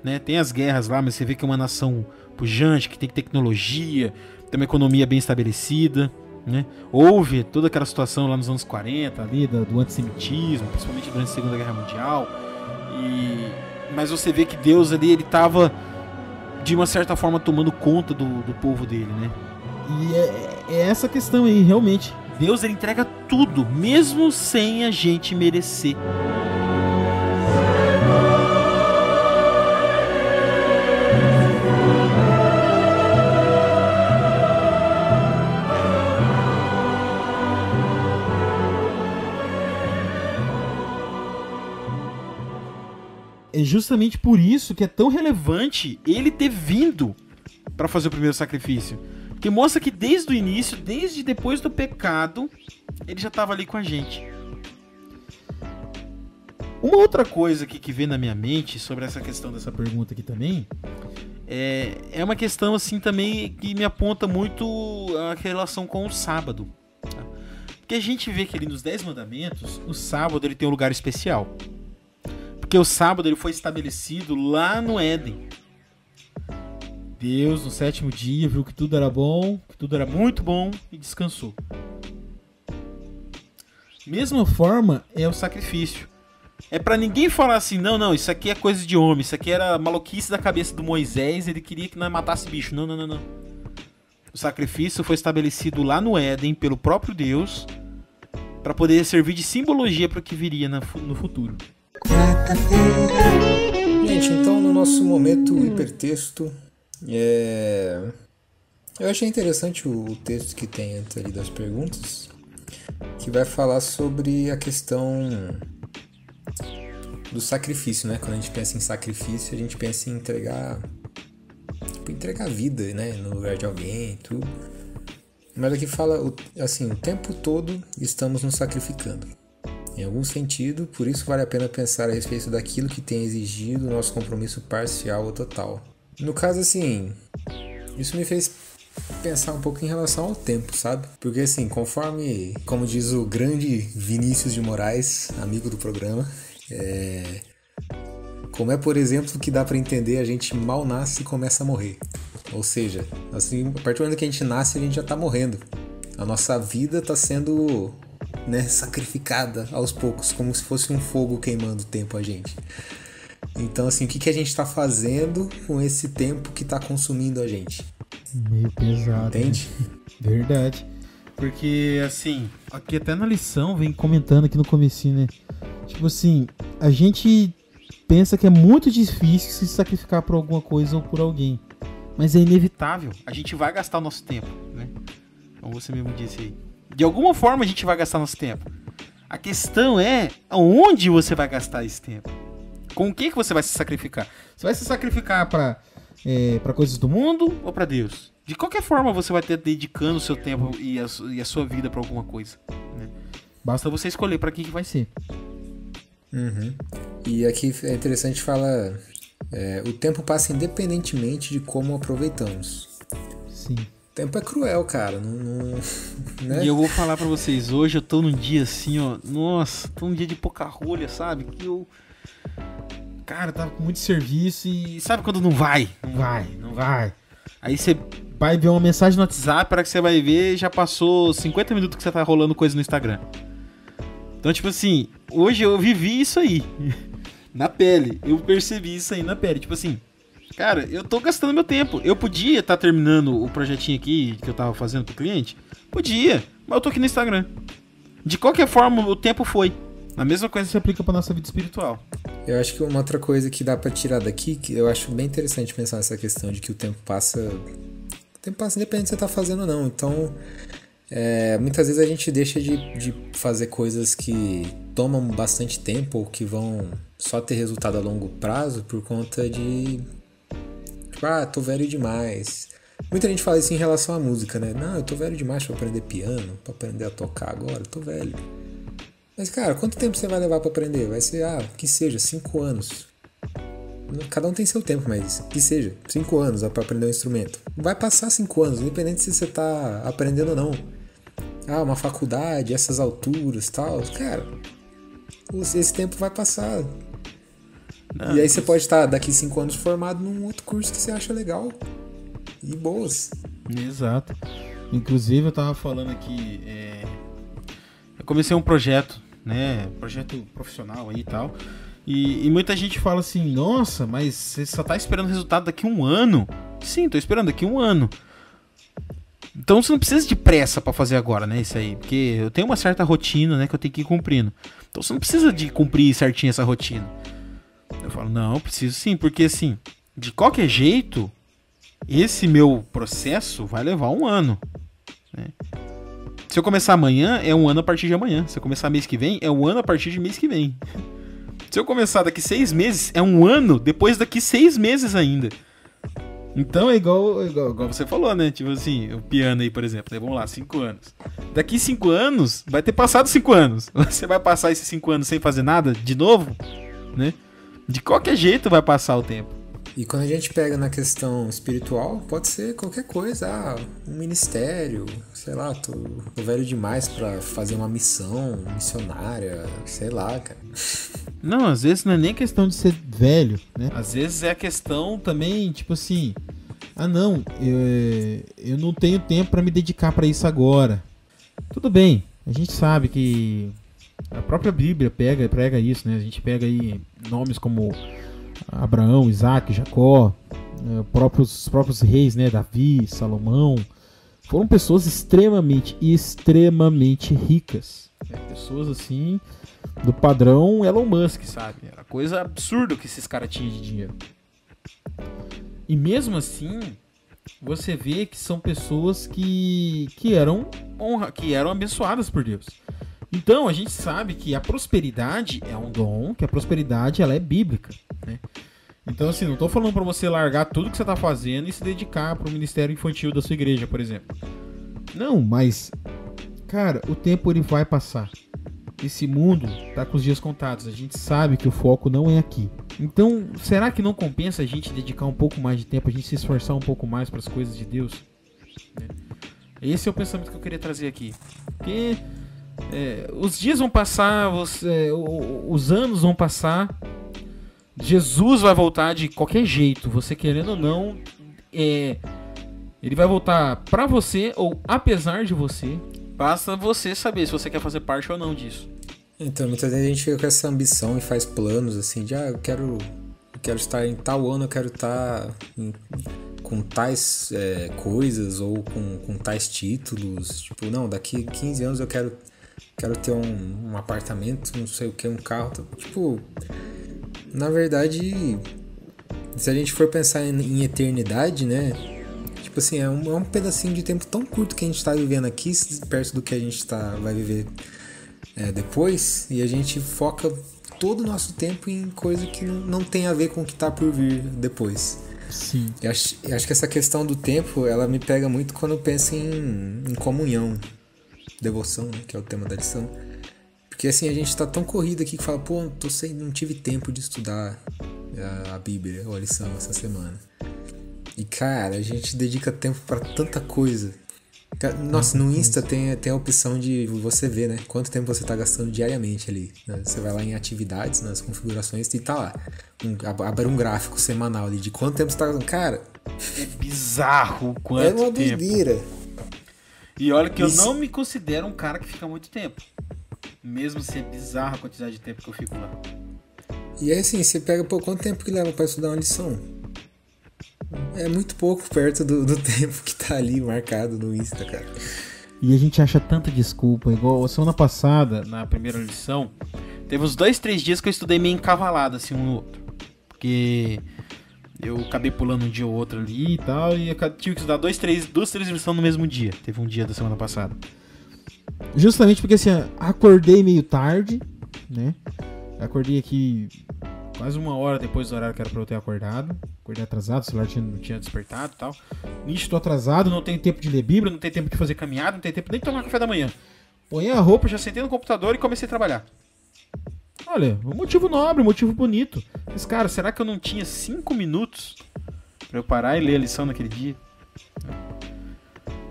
Speaker 1: né? Tem as guerras lá, mas você vê que é uma nação pujante, que tem tecnologia, tem uma economia bem estabelecida, né? Houve toda aquela situação lá nos anos 40 ali, do antissemitismo, principalmente durante a Segunda Guerra Mundial. Mas você vê que Deus ali, ele estava de uma certa forma tomando conta do povo dele, né? E é essa questão aí, realmente. Deus, ele entrega tudo, mesmo sem a gente merecer. É justamente por isso que é tão relevante ele ter vindo para fazer o primeiro sacrifício. Porque mostra que desde o início, desde depois do pecado, ele já estava ali com a gente. Uma outra coisa aqui que vem na minha mente sobre essa questão dessa pergunta aqui também é uma questão assim também que me aponta muito a relação com o sábado. Tá? Porque a gente vê que ali nos 10 mandamentos, o sábado ele tem um lugar especial. Porque o sábado ele foi estabelecido lá no Éden. Deus, no 7º dia, viu que tudo era bom, que tudo era muito bom e descansou. Mesma forma é o sacrifício. É pra ninguém falar assim, não, isso aqui é coisa de homem, isso aqui era maluquice da cabeça do Moisés, ele queria que nós matasse bicho. Não. O sacrifício foi estabelecido lá no Éden pelo próprio Deus para poder servir de simbologia para o que viria no futuro.
Speaker 2: Gente, então no nosso momento hipertexto, eu achei interessante o texto que tem antes ali das perguntas, que vai falar sobre a questão do sacrifício, né? Quando a gente pensa em sacrifício, a gente pensa em entregar a vida, né? No lugar de alguém, tudo. Mas aqui fala assim, o tempo todo estamos nos sacrificando. Em algum sentido, por isso vale a pena pensar a respeito daquilo que tem exigido o nosso compromisso parcial ou total. No caso, assim, isso me fez pensar um pouco em relação ao tempo, sabe? Porque, assim, conforme, como diz o grande Vinícius de Moraes, amigo do programa, como por exemplo, que dá pra entender, a gente mal nasce e começa a morrer. Ou seja, assim, a partir do momento que a gente nasce, a gente já tá morrendo. A nossa vida tá sendo... né, sacrificada aos poucos, como se fosse um fogo queimando o tempo a gente. Então, assim, o que a gente está fazendo com esse tempo que está consumindo a gente?
Speaker 3: Meio pesado.
Speaker 2: Entende?
Speaker 3: Né? Verdade. Porque, assim, aqui até na lição, vem comentando aqui no comecinho, né? Tipo assim, a gente pensa que é muito difícil se sacrificar por alguma coisa ou por alguém. Mas é inevitável.
Speaker 1: A gente vai gastar o nosso tempo, né? Como você mesmo disse aí. De alguma forma a gente vai gastar nosso tempo. A questão é aonde você vai gastar esse tempo. Com o que você vai se sacrificar? Você vai se sacrificar para coisas do mundo ou para Deus? De qualquer forma você vai estar dedicando o seu tempo e a sua vida para alguma coisa, né? Basta você escolher para que vai ser.
Speaker 2: Uhum. E aqui é interessante falar, o tempo passa independentemente de como aproveitamos.
Speaker 3: Sim.
Speaker 2: O tempo é cruel, cara. Né?
Speaker 1: E eu vou falar pra vocês, hoje eu tô num dia assim, ó. Nossa, tô num dia de pouca rolha, sabe? Que eu... Cara, tava com muito serviço e... Sabe quando não vai? Não vai. Aí você vai ver uma mensagem no WhatsApp, para que você vai ver, já passou 50 minutos que você tá rolando coisa no Instagram. Então, tipo assim, hoje eu vivi isso aí. Na pele. Eu percebi isso aí na pele. Tipo assim... Cara, eu tô gastando meu tempo. Eu podia estar terminando o projetinho aqui que eu tava fazendo pro cliente? Podia, mas eu tô aqui no Instagram. De qualquer forma, o tempo foi. A mesma coisa se aplica pra nossa vida espiritual.
Speaker 2: Eu acho que uma outra coisa que dá pra tirar daqui, que eu acho bem interessante pensar nessa questão de que o tempo passa... O tempo passa independente se você tá fazendo ou não. Então, muitas vezes a gente deixa de fazer coisas que tomam bastante tempo ou que vão só ter resultado a longo prazo por conta de... tô velho demais, Muita gente fala isso em relação à música, né? Não, eu tô velho demais pra aprender piano, pra aprender a tocar agora, eu tô velho. Mas, cara, quanto tempo você vai levar pra aprender? Vai ser, que seja, 5 anos. Cada um tem seu tempo, mas que seja, 5 anos pra aprender um instrumento. Vai passar 5 anos, independente se você tá aprendendo ou não. Uma faculdade, essas alturas e tal. Cara, esse tempo vai passar. Não, e aí você pode estar daqui 5 anos formado num outro curso que você acha legal. E boas.
Speaker 3: Exato. Inclusive eu tava falando aqui, eu comecei um projeto, né? Projeto profissional aí e tal. E muita gente fala assim, nossa, mas você só tá esperando o resultado daqui 1 ano. Sim, tô esperando daqui 1 ano. Então você não precisa de pressa pra fazer agora, né? Isso aí. Porque eu tenho uma certa rotina, né? Que eu tenho que ir cumprindo. Então você não precisa de cumprir certinho essa rotina. Eu falo, não, eu preciso sim. Porque assim, de qualquer jeito, esse meu processo vai levar 1 ano, né? Se eu começar amanhã, é 1 ano a partir de amanhã. Se eu começar mês que vem, é 1 ano a partir de mês que vem. Se eu começar daqui 6 meses, é 1 ano depois daqui 6 meses ainda. Então é igual você falou, né? Tipo assim, o piano aí, por exemplo, né? Vamos lá, 5 anos. Daqui 5 anos, vai ter passado 5 anos. Você vai passar esses 5 anos sem fazer nada de novo, né? De qualquer jeito vai passar o tempo.
Speaker 2: E quando a gente pega na questão espiritual, pode ser qualquer coisa. Um ministério, sei lá, tô velho demais pra fazer uma missão missionária, sei lá, cara.
Speaker 3: Não, às vezes não é nem questão de ser velho, né? Às vezes é a questão também, tipo assim, não, eu não tenho tempo pra me dedicar pra isso agora. Tudo bem, a gente sabe que a própria Bíblia prega isso, né? A gente pega aí nomes como Abraão, Isaac, Jacó, os próprios reis, né? Davi, Salomão, foram pessoas extremamente ricas, né? Pessoas assim do padrão Elon Musk, sabe? Era coisa absurda que esses caras tinham de dinheiro. E mesmo assim, você vê que são pessoas que eram abençoadas por Deus. Então a gente sabe que a prosperidade é um dom, que a prosperidade ela é bíblica, né? Então assim, não tô falando pra você largar tudo que você tá fazendo e se dedicar pro ministério infantil da sua igreja, por exemplo. Não, mas cara, o tempo ele vai passar. Esse mundo tá com os dias contados. A gente sabe que o foco não é aqui. Então, será que não compensa a gente dedicar um pouco mais de tempo, a gente se esforçar um pouco mais para as coisas de Deus? Esse é o pensamento que eu queria trazer aqui. Porque os dias vão passar, os anos vão passar. Jesus vai voltar de qualquer jeito, você querendo ou não. Ele vai voltar para você ou apesar de você. Basta você saber se você quer fazer parte ou não disso.
Speaker 2: Então, muitas vezes a gente fica com essa ambição e faz planos assim de eu quero estar em tal ano, eu quero estar com tais coisas ou com tais títulos. Tipo, não, daqui 15 anos eu quero ter um apartamento, não sei o que, um carro. Tipo, na verdade, se a gente for pensar em eternidade, né? Tipo assim, é um pedacinho de tempo tão curto que a gente tá vivendo aqui, perto do que a gente vai viver depois, e a gente foca todo o nosso tempo em coisa que não tem a ver com o que tá por vir depois.
Speaker 3: Sim.
Speaker 2: Eu acho que essa questão do tempo, ela me pega muito quando eu penso em comunhão, devoção, né, que é o tema da lição. Porque assim, a gente tá tão corrido aqui que fala, pô, não tive tempo de estudar a Bíblia ou a lição essa semana. E cara, a gente dedica tempo pra tanta coisa. Nossa, no Insta tem a opção de você ver, né? Quanto tempo você tá gastando diariamente ali, né? Você vai lá em atividades, nas configurações, e tá lá. Abre um gráfico semanal ali de quanto tempo você tá gastando. Cara,
Speaker 3: é bizarro o quanto tempo.
Speaker 2: É uma doideira.
Speaker 3: E olha que eu não me considero um cara que fica muito tempo. Mesmo se é bizarro a quantidade de tempo que eu fico lá.
Speaker 2: E aí assim, você pega, quanto tempo que leva pra estudar uma lição? É muito pouco perto do tempo que tá ali marcado no Insta, cara.
Speaker 3: E a gente acha tanta desculpa. Igual a semana passada, na primeira lição, teve uns 2-3 dias que eu estudei meio encavalado assim um no outro. Porque eu acabei pulando um dia ou outro ali e tal, e eu tive que estudar 2-3 lições no mesmo dia. Teve um dia da semana passada. Justamente porque assim, acordei meio tarde, né? Acordei aqui quase 1 hora depois do horário que era pra eu ter acordado. Acordei atrasado, o celular não tinha despertado e tal. Nisso, tô atrasado, não tenho tempo de ler Bíblia, não tenho tempo de fazer caminhada, não tenho tempo nem de tomar café da manhã. Ponhei a roupa, já sentei no computador e comecei a trabalhar. Olha, um motivo nobre, um motivo bonito. Mas, cara, será que eu não tinha 5 minutos pra eu parar e ler a lição naquele dia?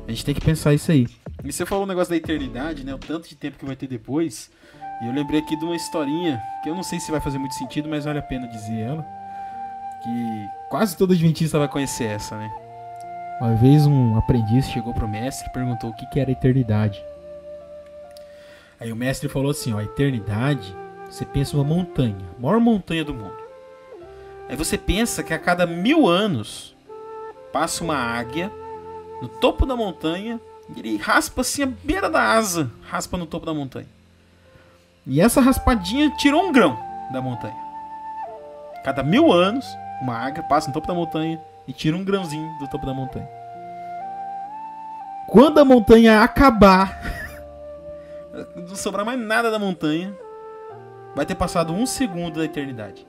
Speaker 3: A gente tem que pensar isso aí. E você falou o negócio da eternidade, né? O tanto de tempo que vai ter depois. E eu lembrei aqui de uma historinha, que eu não sei se vai fazer muito sentido, mas vale a pena dizer ela. Que quase todo adventista vai conhecer essa, né? Uma vez um aprendiz chegou pro mestre e perguntou o que era eternidade. Aí o mestre falou assim, ó, a eternidade, você pensa uma montanha, a maior montanha do mundo. Aí você pensa que a cada 1000 anos passa uma águia no topo da montanha e ele raspa assim a beira da asa, raspa no topo da montanha. E essa raspadinha tirou um grão da montanha. Cada 1000 anos, uma águia passa no topo da montanha e tira um grãozinho do topo da montanha. Quando a montanha acabar, não sobrar mais nada da montanha, vai ter passado 1 segundo da eternidade.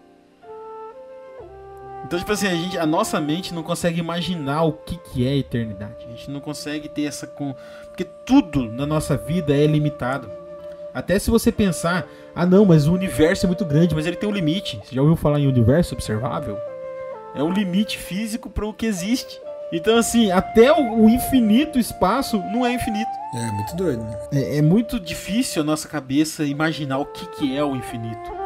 Speaker 3: Então, tipo assim, a nossa mente não consegue imaginar o que é eternidade. A gente não consegue ter essa... Porque tudo na nossa vida é limitado. Até se você pensar, ah não, mas o universo é muito grande, mas ele tem um limite. Você já ouviu falar em universo observável? É um limite físico para o que existe. Então, assim, até o infinito espaço não é infinito.
Speaker 2: É muito doido, né?
Speaker 3: É muito difícil a nossa cabeça imaginar o que é o infinito.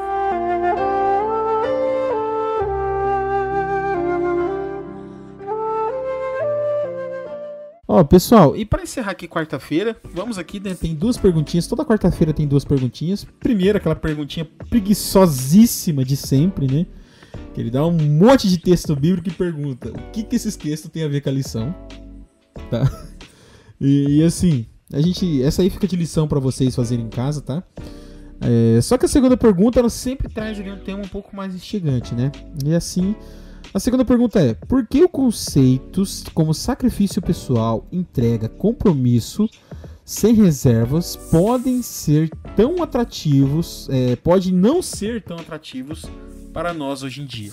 Speaker 3: Ó, pessoal, e para encerrar aqui quarta-feira, vamos aqui, né, tem 2 perguntinhas, toda quarta-feira tem 2 perguntinhas. Primeiro, aquela perguntinha preguiçosíssima de sempre, né? Que ele dá um monte de texto bíblico e pergunta o que esses textos têm a ver com a lição, tá? E assim, essa aí fica de lição para vocês fazerem em casa, tá? Só que a segunda pergunta, ela sempre traz ali um tema um pouco mais instigante, né? E assim... A segunda pergunta é, por que os conceitos como sacrifício pessoal, entrega, compromisso, sem reservas, podem ser tão atrativos, podem não ser tão atrativos para nós hoje em dia?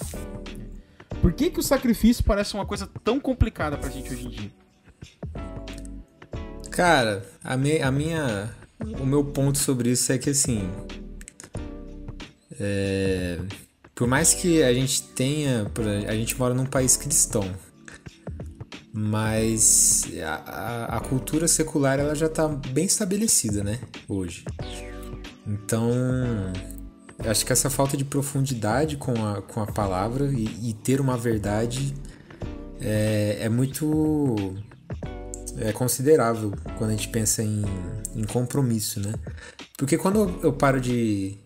Speaker 3: Por que o sacrifício parece uma coisa tão complicada pra gente hoje em dia?
Speaker 2: Cara, o meu ponto sobre isso é que assim... Por mais que a gente a gente mora num país cristão, mas a cultura secular ela já está bem estabelecida, né, hoje. Então, acho que essa falta de profundidade com a palavra e ter uma verdade é muito considerável quando a gente pensa em compromisso, né? Porque quando eu paro de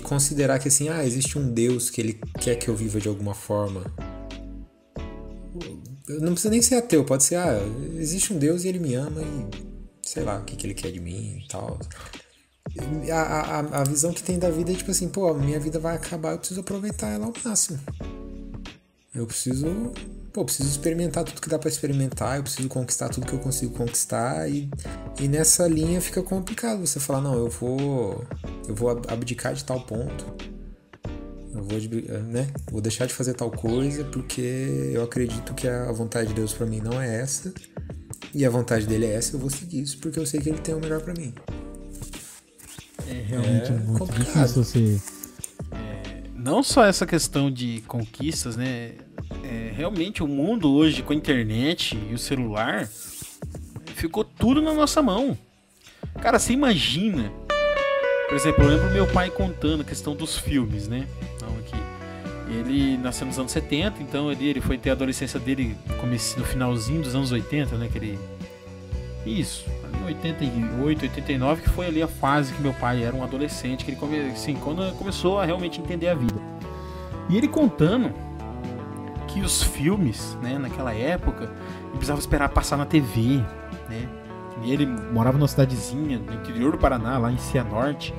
Speaker 2: considerar que assim, existe um Deus que ele quer que eu viva de alguma forma. Não precisa nem ser ateu, pode ser, existe um Deus e ele me ama e sei lá o que ele quer de mim e tal. A visão que tem da vida é tipo assim, pô, a minha vida vai acabar, eu preciso aproveitar ela ao máximo. Eu preciso experimentar tudo que dá pra experimentar, eu preciso conquistar tudo que eu consigo conquistar e nessa linha fica complicado você falar, não, eu vou abdicar de tal ponto, vou deixar de fazer tal coisa porque eu acredito que a vontade de Deus pra mim não é essa e a vontade dele é essa, eu vou seguir isso porque eu sei que ele tem o melhor pra mim.
Speaker 3: É realmente muito
Speaker 2: complicado.
Speaker 3: Difícil você... Não só essa questão de conquistas, né? Realmente o mundo hoje com a internet e o celular ficou tudo na nossa mão. Cara, você imagina, por exemplo, eu lembro meu pai contando a questão dos filmes, né? Então, aqui, ele nasceu nos anos 70, então ele foi ter a adolescência dele no finalzinho dos anos 80, né? Isso, em 88, 89, que foi ali a fase que meu pai era um adolescente, que ele quando começou a realmente entender a vida. E ele contando que os filmes, né, naquela época, ele precisava esperar passar na TV, né? E ele morava numa cidadezinha no interior do Paraná, lá em Cianorte.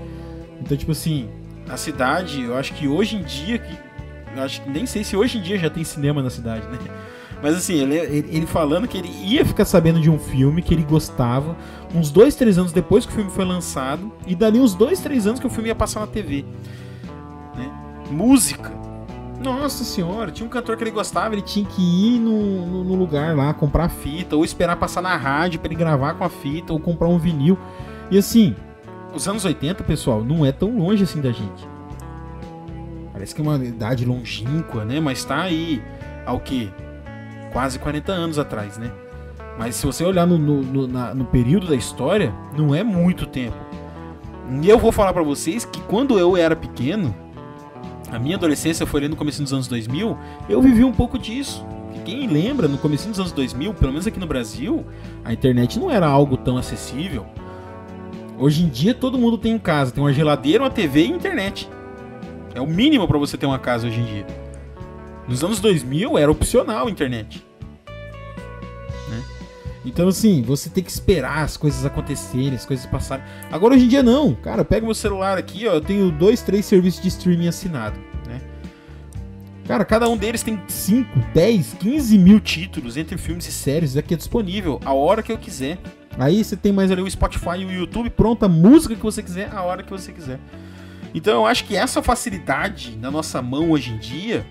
Speaker 3: Então, tipo assim, a cidade, eu acho que hoje em dia, nem sei se hoje em dia já tem cinema na cidade, né? Mas assim, ele falando que ele ia ficar sabendo de um filme que ele gostava uns 2, 3 anos depois que o filme foi lançado, e dali uns 2, 3 anos que o filme ia passar na TV, né?
Speaker 1: Música.
Speaker 3: Nossa senhora, tinha um cantor que ele gostava, ele tinha que ir no lugar lá, comprar fita, ou esperar passar na rádio pra ele gravar com a fita, ou comprar um vinil. E assim, os anos 80, pessoal, não é tão longe assim da gente. Parece que é uma idade longínqua, né? Mas tá aí, ao quê? Quase 40 anos atrás, né? Mas se você olhar no período da história, não é muito tempo. E eu vou falar pra vocês que quando eu era pequeno, a minha adolescência foi ali no começo dos anos 2000, eu vivi um pouco disso. E quem lembra, no começo dos anos 2000, pelo menos aqui no Brasil, a internet não era algo tão acessível. Hoje em dia todo mundo tem em casa, tem uma geladeira, uma TV e internet. É o mínimo pra você ter uma casa hoje em dia. Nos anos 2000 era opcional a internet. Né? Então assim, você tem que esperar as coisas acontecerem, as coisas passarem. Agora hoje em dia não. Cara, pega meu celular aqui, ó, eu tenho 2, 3 serviços de streaming assinado, né? Cara, cada um deles tem 5, 10, 15 mil títulos entre filmes e séries aqui disponível a hora que eu quiser. Aí você tem mais ali o Spotify e o YouTube, pronto, a música que você quiser, a hora que você quiser. Então eu acho que essa facilidade na nossa mão hoje em dia,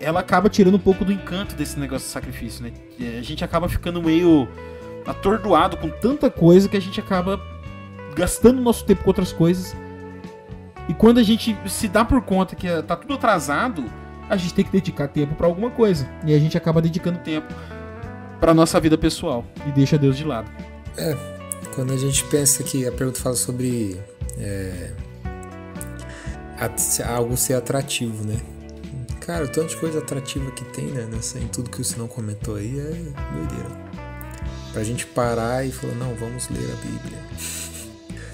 Speaker 3: ela acaba tirando um pouco do encanto desse negócio de sacrifício, né? A gente acaba ficando meio atordoado com tanta coisa que a gente acaba gastando nosso tempo com outras coisas. E quando a gente se dá por conta que tá tudo atrasado, a gente tem que dedicar tempo pra alguma coisa. E a gente acaba dedicando tempo pra nossa vida pessoal e deixa Deus de lado.
Speaker 2: Quando a gente pensa que a pergunta fala sobre algo ser atrativo, né? Cara, o tanto de coisa atrativa que tem, né? Em tudo que o Sinão comentou aí é doideira. Pra gente parar e falar, não, vamos ler a Bíblia.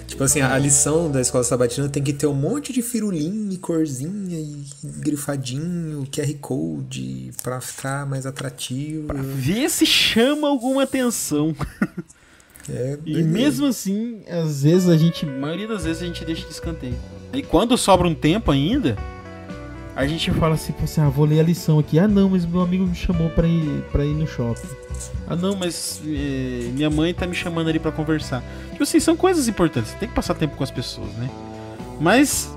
Speaker 2: Tipo assim, a lição da escola sabatina tem que ter um monte de firulinha e corzinha e grifadinho, QR Code, pra ficar mais atrativo.
Speaker 3: Pra ver se chama alguma atenção. E mesmo assim, às vezes a maioria das vezes a gente deixa de escanteio. E quando sobra um tempo ainda, a gente fala assim, vou ler a lição aqui. Ah não, mas meu amigo me chamou pra ir no shopping. Ah não, mas minha mãe tá me chamando ali pra conversar. Tipo assim, são coisas importantes, você tem que passar tempo com as pessoas, né? Mas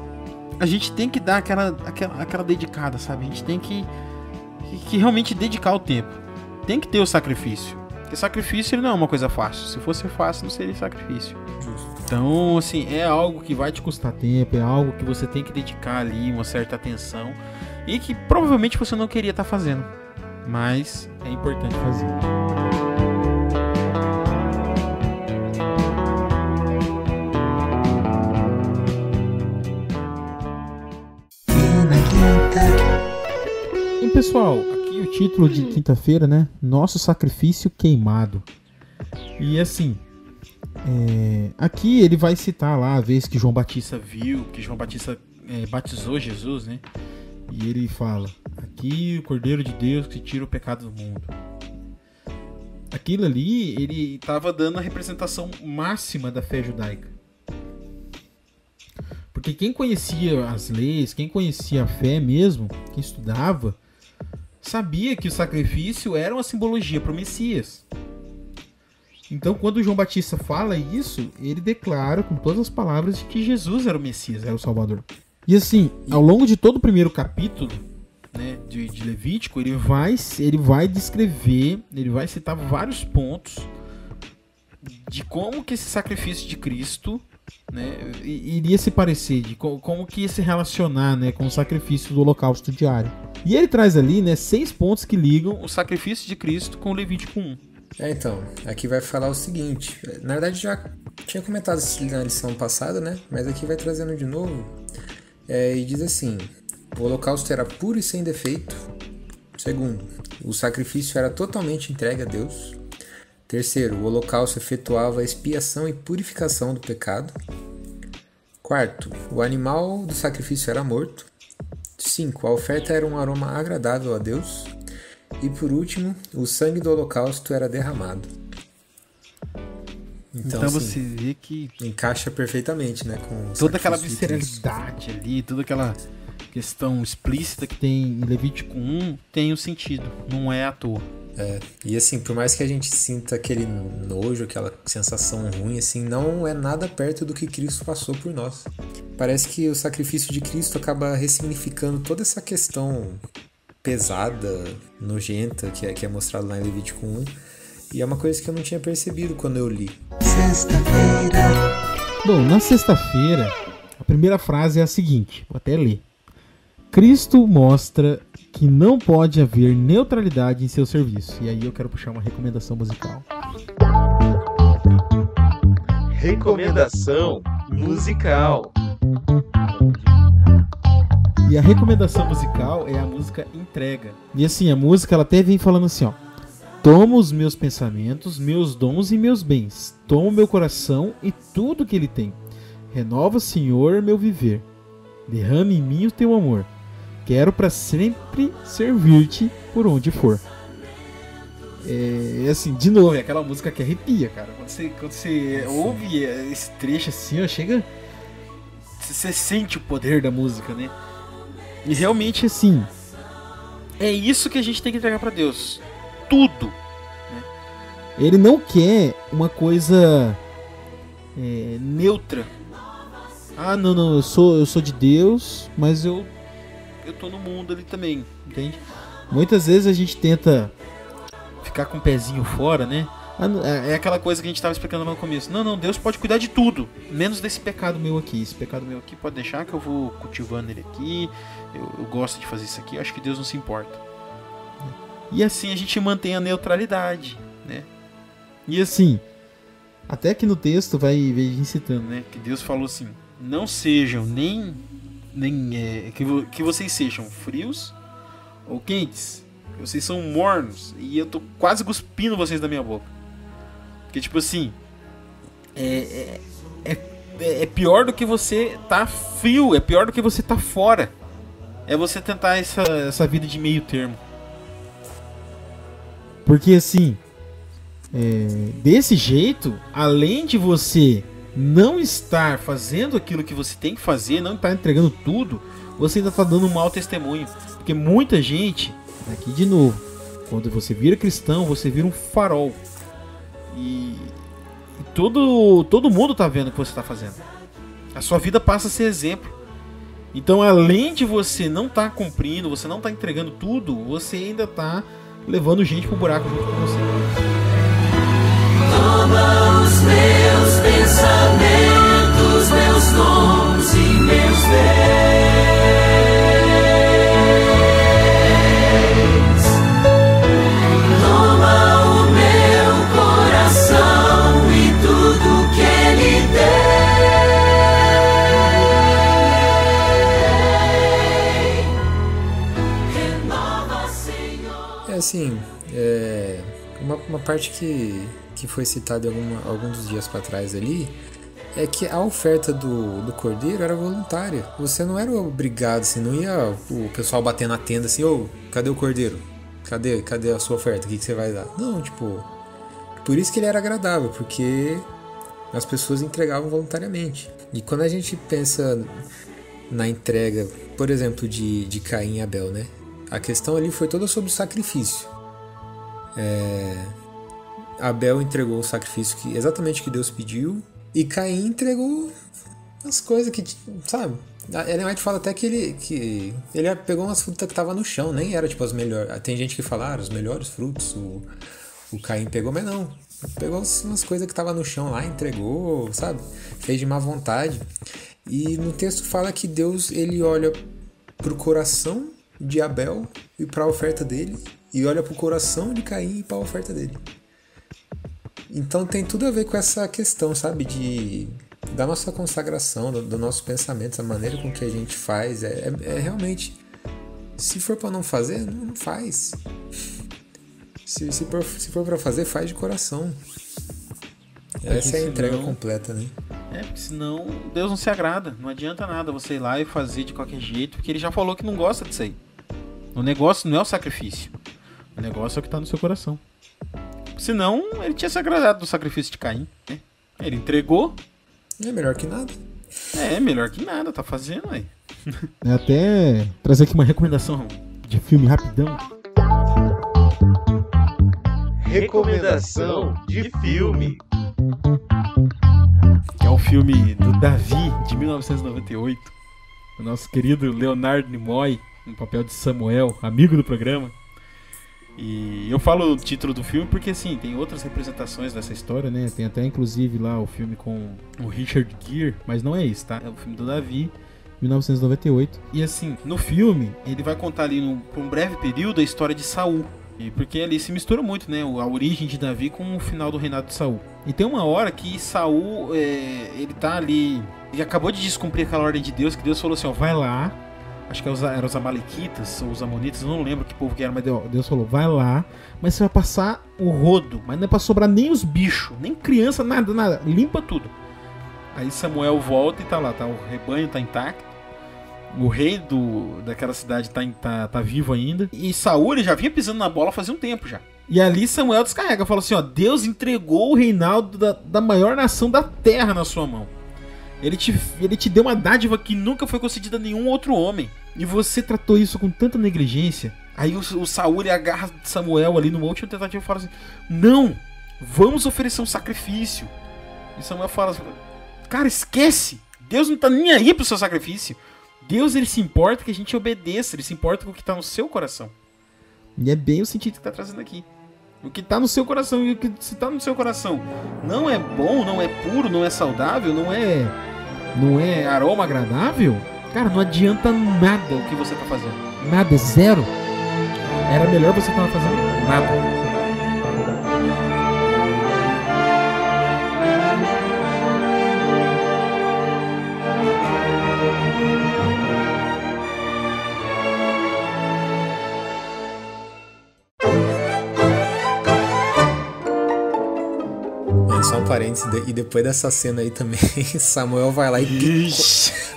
Speaker 3: a gente tem que dar aquela dedicada, sabe? A gente tem que realmente dedicar o tempo. Tem que ter o sacrifício. Porque sacrifício ele não é uma coisa fácil. Se fosse fácil, não seria sacrifício. Então, assim, é algo que vai te custar tempo, é algo que você tem que dedicar ali uma certa atenção e que provavelmente você não queria estar fazendo, mas é importante fazer. E pessoal, aqui o título de quinta-feira, né? Nosso sacrifício queimado. E assim, aqui ele vai citar lá a vez que João Batista viu, que João Batista batizou Jesus, né? E ele fala, aqui o Cordeiro de Deus que tira o pecado do mundo. Aquilo ali, ele estava dando a representação máxima da fé judaica. Porque quem conhecia as leis, quem conhecia a fé mesmo, quem estudava, sabia que o sacrifício era uma simbologia para o Messias. Então, quando João Batista fala isso, ele declara com todas as palavras de que Jesus era o Messias, era o Salvador. E assim, ao longo de todo o primeiro capítulo, né, de Levítico, ele vai descrever, ele vai citar vários pontos de como que esse sacrifício de Cristo, né, iria se parecer, de como que ia se relacionar, né, com o sacrifício do holocausto diário. E ele traz ali, né, 6 pontos que ligam o sacrifício de Cristo com o Levítico 1.
Speaker 2: Então, aqui vai falar o seguinte, na verdade já tinha comentado isso na lição passada, né, mas aqui vai trazendo de novo, e diz assim, o holocausto era puro e sem defeito. Segundo, o sacrifício era totalmente entregue a Deus. Terceiro, o holocausto efetuava a expiação e purificação do pecado. Quarto, o animal do sacrifício era morto. 5, a oferta era um aroma agradável a Deus. E por último, o sangue do holocausto era derramado.
Speaker 3: Então assim, você vê que
Speaker 2: encaixa perfeitamente, né, com
Speaker 3: toda aquela visceralidade ali, toda aquela questão explícita que tem em Levítico 1 tem um sentido, não é à toa.
Speaker 2: E assim, por mais que a gente sinta aquele nojo, aquela sensação ruim, assim, não é nada perto do que Cristo passou por nós. Parece que o sacrifício de Cristo acaba ressignificando toda essa questão pesada, nojenta, que é mostrado lá em Levítico 1. E é uma coisa que eu não tinha percebido quando eu li.
Speaker 3: Bom, na sexta-feira, a primeira frase é a seguinte, vou até ler. Cristo mostra que não pode haver neutralidade em seu serviço. E aí eu quero puxar uma recomendação musical.
Speaker 6: Recomendação musical.
Speaker 3: E a recomendação musical é a música Entrega. E assim, a música ela até vem falando assim, ó. Toma os meus pensamentos, meus dons e meus bens. Toma o meu coração e tudo que ele tem. Renova, Senhor, meu viver. Derrame em mim o teu amor. Quero para sempre servir-te por onde for. É assim, de novo, é aquela música que arrepia, cara. Quando você ouve esse trecho assim, ó, chega... Você sente o poder da música, né? E realmente, assim, é isso que a gente tem que entregar para Deus. Tudo. Né? Ele não quer uma coisa neutra. Ah, não, eu sou de Deus, mas eu tô no mundo ali também, entende? Muitas vezes a gente tenta ficar com o pezinho fora, né? É aquela coisa que a gente estava explicando no começo. Não, Deus pode cuidar de tudo, menos desse pecado meu aqui. Esse pecado meu aqui pode deixar que eu vou cultivando ele aqui. Eu gosto de fazer isso aqui, eu acho que Deus não se importa. E assim a gente mantém a neutralidade, né? E assim, até que no texto vai citando, né? Que Deus falou assim: não sejam que vocês sejam frios ou quentes. Vocês são mornos e eu tô quase cuspindo vocês da minha boca. Porque tipo assim, é pior do que você tá frio, é pior do que você tá fora. É você tentar essa vida de meio termo. Porque assim, desse jeito, além de você não estar fazendo aquilo que você tem que fazer, não estar entregando tudo, você ainda está dando um mau testemunho. Porque muita gente, aqui de novo, quando você vira cristão, você vira um farol. E todo mundo está vendo o que você está fazendo. A sua vida passa a ser exemplo. Então, além de você não estar cumprindo, você não estar entregando tudo, você ainda está levando gente pro buraco junto com você.
Speaker 7: Toma os meus pensamentos, meus dons e meus bens. Toma o meu coração e tudo que ele tem. Renova, Senhor.
Speaker 2: É assim, uma parte que foi citada alguns dos dias para trás ali, é que a oferta do cordeiro era voluntária. Você não era obrigado, assim, não ia o pessoal bater na tenda assim, cadê o cordeiro? Cadê a sua oferta? O que você vai dar? Não, tipo, por isso que ele era agradável, porque as pessoas entregavam voluntariamente. E quando a gente pensa na entrega, por exemplo, de Caim e Abel, né? A questão ali foi toda sobre o sacrifício. Abel entregou o sacrifício exatamente que Deus pediu, e Caim entregou as coisas que, sabe? Ellen White fala até que ele pegou umas frutas que estavam no chão, nem era tipo as melhores. Tem gente que fala, os melhores frutos o Caim pegou, mas não. Pegou umas coisas que estavam no chão lá, entregou, sabe? Fez de má vontade. E no texto fala que Deus, ele olha pro coração de Abel e para a oferta dele, e olha pro coração de Caim e para a oferta dele. Então tem tudo a ver com essa questão, sabe, da nossa consagração, do nosso pensamento, a maneira com que a gente faz, realmente, se for para não fazer, não faz. Se for para fazer, faz de coração. Essa é a entrega completa, né?
Speaker 1: Porque senão Deus não se agrada, não adianta nada você ir lá e fazer de qualquer jeito, porque ele já falou que não gosta disso aí. O negócio não é o sacrifício, o negócio é o que está no seu coração. Senão, ele tinha se agradado do sacrifício de Caim, né? Ele entregou.
Speaker 2: É melhor que nada.
Speaker 1: Melhor que nada, tá fazendo aí.
Speaker 3: Até trazer aqui uma recomendação de filme rapidão.
Speaker 6: Recomendação de filme.
Speaker 3: É o filme do Davi, de 1998. O nosso querido Leonard Nimoy, no papel de Samuel, amigo do programa. E eu falo o título do filme porque, assim, tem outras representações dessa história, né? Tem até, inclusive, lá o filme com o Richard Gere, mas não é isso, tá? É o filme do Davi, 1998. E, assim, no filme, ele vai contar ali, por um breve período, a história de Saul. E porque ali se mistura muito, né? A origem de Davi com o final do reinado de Saul. E tem uma hora que Saul, ele tá ali... Ele acabou de descumprir aquela ordem de Deus, que Deus falou assim, ó, vai lá. Acho que eram os amalequitas ou os amonitas, eu não lembro que povo que era, mas Deus falou, vai lá, mas você vai passar o rodo, mas não é pra sobrar nem os bichos, nem criança, nada, limpa tudo. Aí Samuel volta e tá lá, o rebanho tá intacto, o rei daquela cidade tá vivo ainda, e Saul ele já vinha pisando na bola fazia um tempo já. E ali Samuel descarrega, fala assim, ó, Deus entregou o reinado da maior nação da terra na sua mão. Ele te deu uma dádiva que nunca foi concedida a nenhum outro homem. E você tratou isso com tanta negligência. Aí o Saul ele agarra Samuel ali numa última tentativa e fala assim, não, vamos oferecer um sacrifício. E Samuel fala assim, cara, esquece. Deus não tá nem aí pro seu sacrifício. Deus ele se importa que a gente obedeça. Ele se importa com o que tá no seu coração. E é bem o sentido que tá trazendo aqui. O que tá no seu coração. E o que se tá no seu coração não é bom, não é puro, não é saudável, não é aroma agradável, cara, não adianta nada o que você tá fazendo. Nada, é zero. Era melhor você estar fazendo nada.
Speaker 2: Só um parênteses, e depois dessa cena aí também, Samuel vai lá e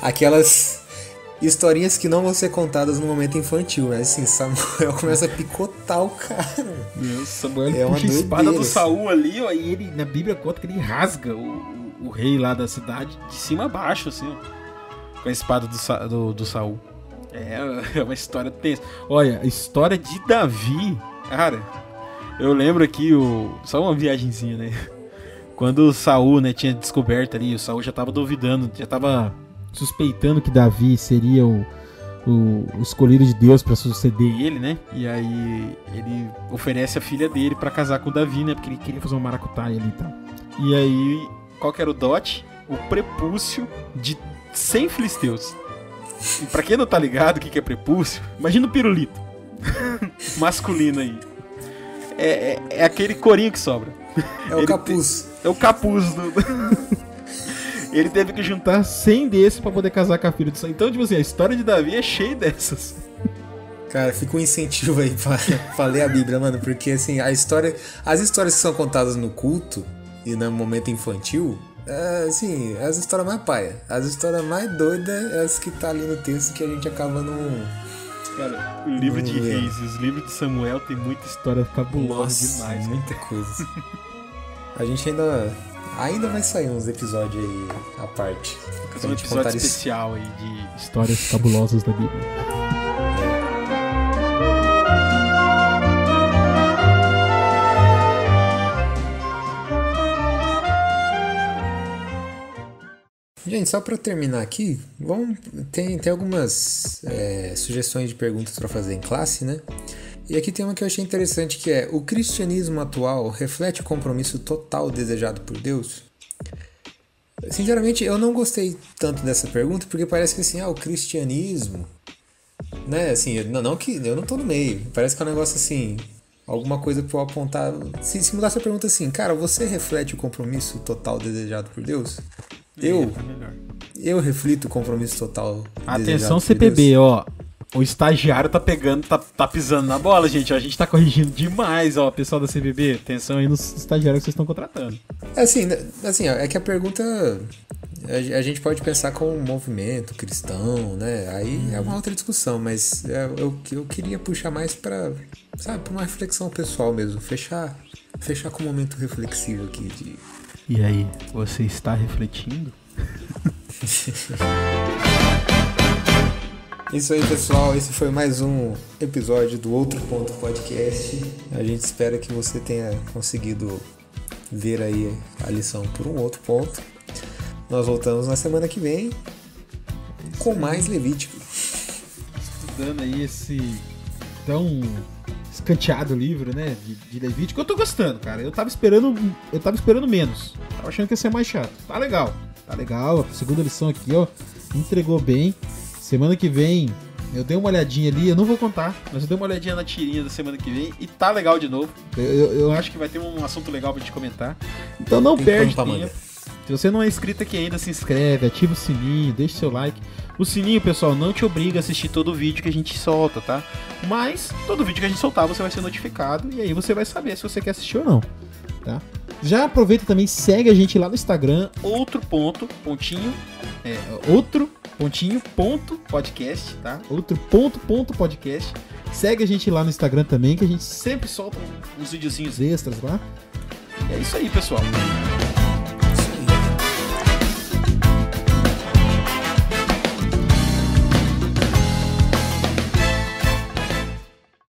Speaker 2: aquelas historinhas que não vão ser contadas no momento infantil, né? Assim, Samuel começa a picotar o cara.
Speaker 3: Meu, Samuel puxa a espada do Saul ali, ó, e ele, na Bíblia conta que ele rasga o rei lá da cidade de cima a baixo, assim, ó, com a espada do Saul. É uma história tensa. Olha, a história de Davi, cara, eu lembro aqui, só uma viagenzinha, né? Quando o Saul, né, tinha descoberto ali, o Saul já tava duvidando, já tava suspeitando que Davi seria o escolhido de Deus pra suceder ele, né? E aí ele oferece a filha dele pra casar com o Davi, né? Porque ele queria fazer uma maracutaia ali e tal. E aí, qual que era o dote? O prepúcio de 100 filisteus. E pra quem não tá ligado o que é prepúcio, imagina o pirulito masculino aí. É aquele corinho que sobra.
Speaker 2: É o capuz.
Speaker 3: É o capuz do... Ele teve que juntar 100 desses pra poder casar com a filha do Saul. Então, tipo assim, a história de Davi é cheia dessas.
Speaker 2: Cara, fica um incentivo aí pra ler a Bíblia, mano. Porque, assim, as histórias que são contadas no culto e no momento infantil, assim, as histórias mais paia. As histórias mais doidas é as que tá ali no texto que a gente acaba não...
Speaker 3: Cara, o livro de Reis e os livros de Samuel tem muita história cabulosa demais.
Speaker 2: Muita coisa. A gente ainda vai sair uns episódios aí à parte.
Speaker 3: Fazer um episódio especial aí de histórias cabulosas da Bíblia.
Speaker 2: Gente, só pra terminar aqui, tem algumas sugestões de perguntas pra fazer em classe, né? E aqui tem uma que eu achei interessante, que é: o cristianismo atual reflete o compromisso total desejado por Deus? Sinceramente, eu não gostei tanto dessa pergunta, porque parece que assim, o cristianismo, né, assim, não que eu não tô no meio, parece que é um negócio assim, alguma coisa pra eu apontar. Se mudasse a pergunta assim, cara, você reflete o compromisso total desejado por Deus? Eu reflito o compromisso total.
Speaker 3: Atenção, CPB, ó. O estagiário tá pegando, tá pisando na bola, gente. A gente tá corrigindo demais, ó, pessoal da CPB. Atenção aí nos estagiários que vocês estão contratando.
Speaker 2: Assim, é que a pergunta a gente pode pensar como um movimento cristão, né? Aí é uma outra discussão, mas eu queria puxar mais pra uma reflexão pessoal mesmo. Fechar com um momento reflexivo aqui.
Speaker 3: E aí, você está refletindo?
Speaker 2: Isso aí, pessoal. Esse foi mais um episódio do Outro Ponto Podcast. A gente espera que você tenha conseguido ver aí a lição por um outro ponto. Nós voltamos na semana que vem com mais Levítico.
Speaker 3: Estudando aí esse tão escanteado livro, né, de Levítico. Eu tô gostando, cara. Eu tava esperando menos. Tava achando que ia ser mais chato. Tá legal. A segunda lição aqui, ó, entregou bem. Semana que vem eu dei uma olhadinha ali, eu não vou contar, mas eu dei uma olhadinha na tirinha da semana que vem e tá legal de novo. Eu acho que vai ter um assunto legal pra gente comentar. Então não perde tempo. Se você não é inscrito aqui ainda, se inscreve, ativa o sininho, deixa seu like. O sininho, pessoal, não te obriga a assistir todo o vídeo que a gente solta, tá? Mas todo vídeo que a gente soltar você vai ser notificado e aí você vai saber se você quer assistir ou não, tá? Já aproveita também, segue a gente lá no Instagram, outro ponto podcast, tá? Outro ponto podcast. Segue a gente lá no Instagram também, que a gente sempre solta uns videozinhos extras lá. E é isso aí, pessoal.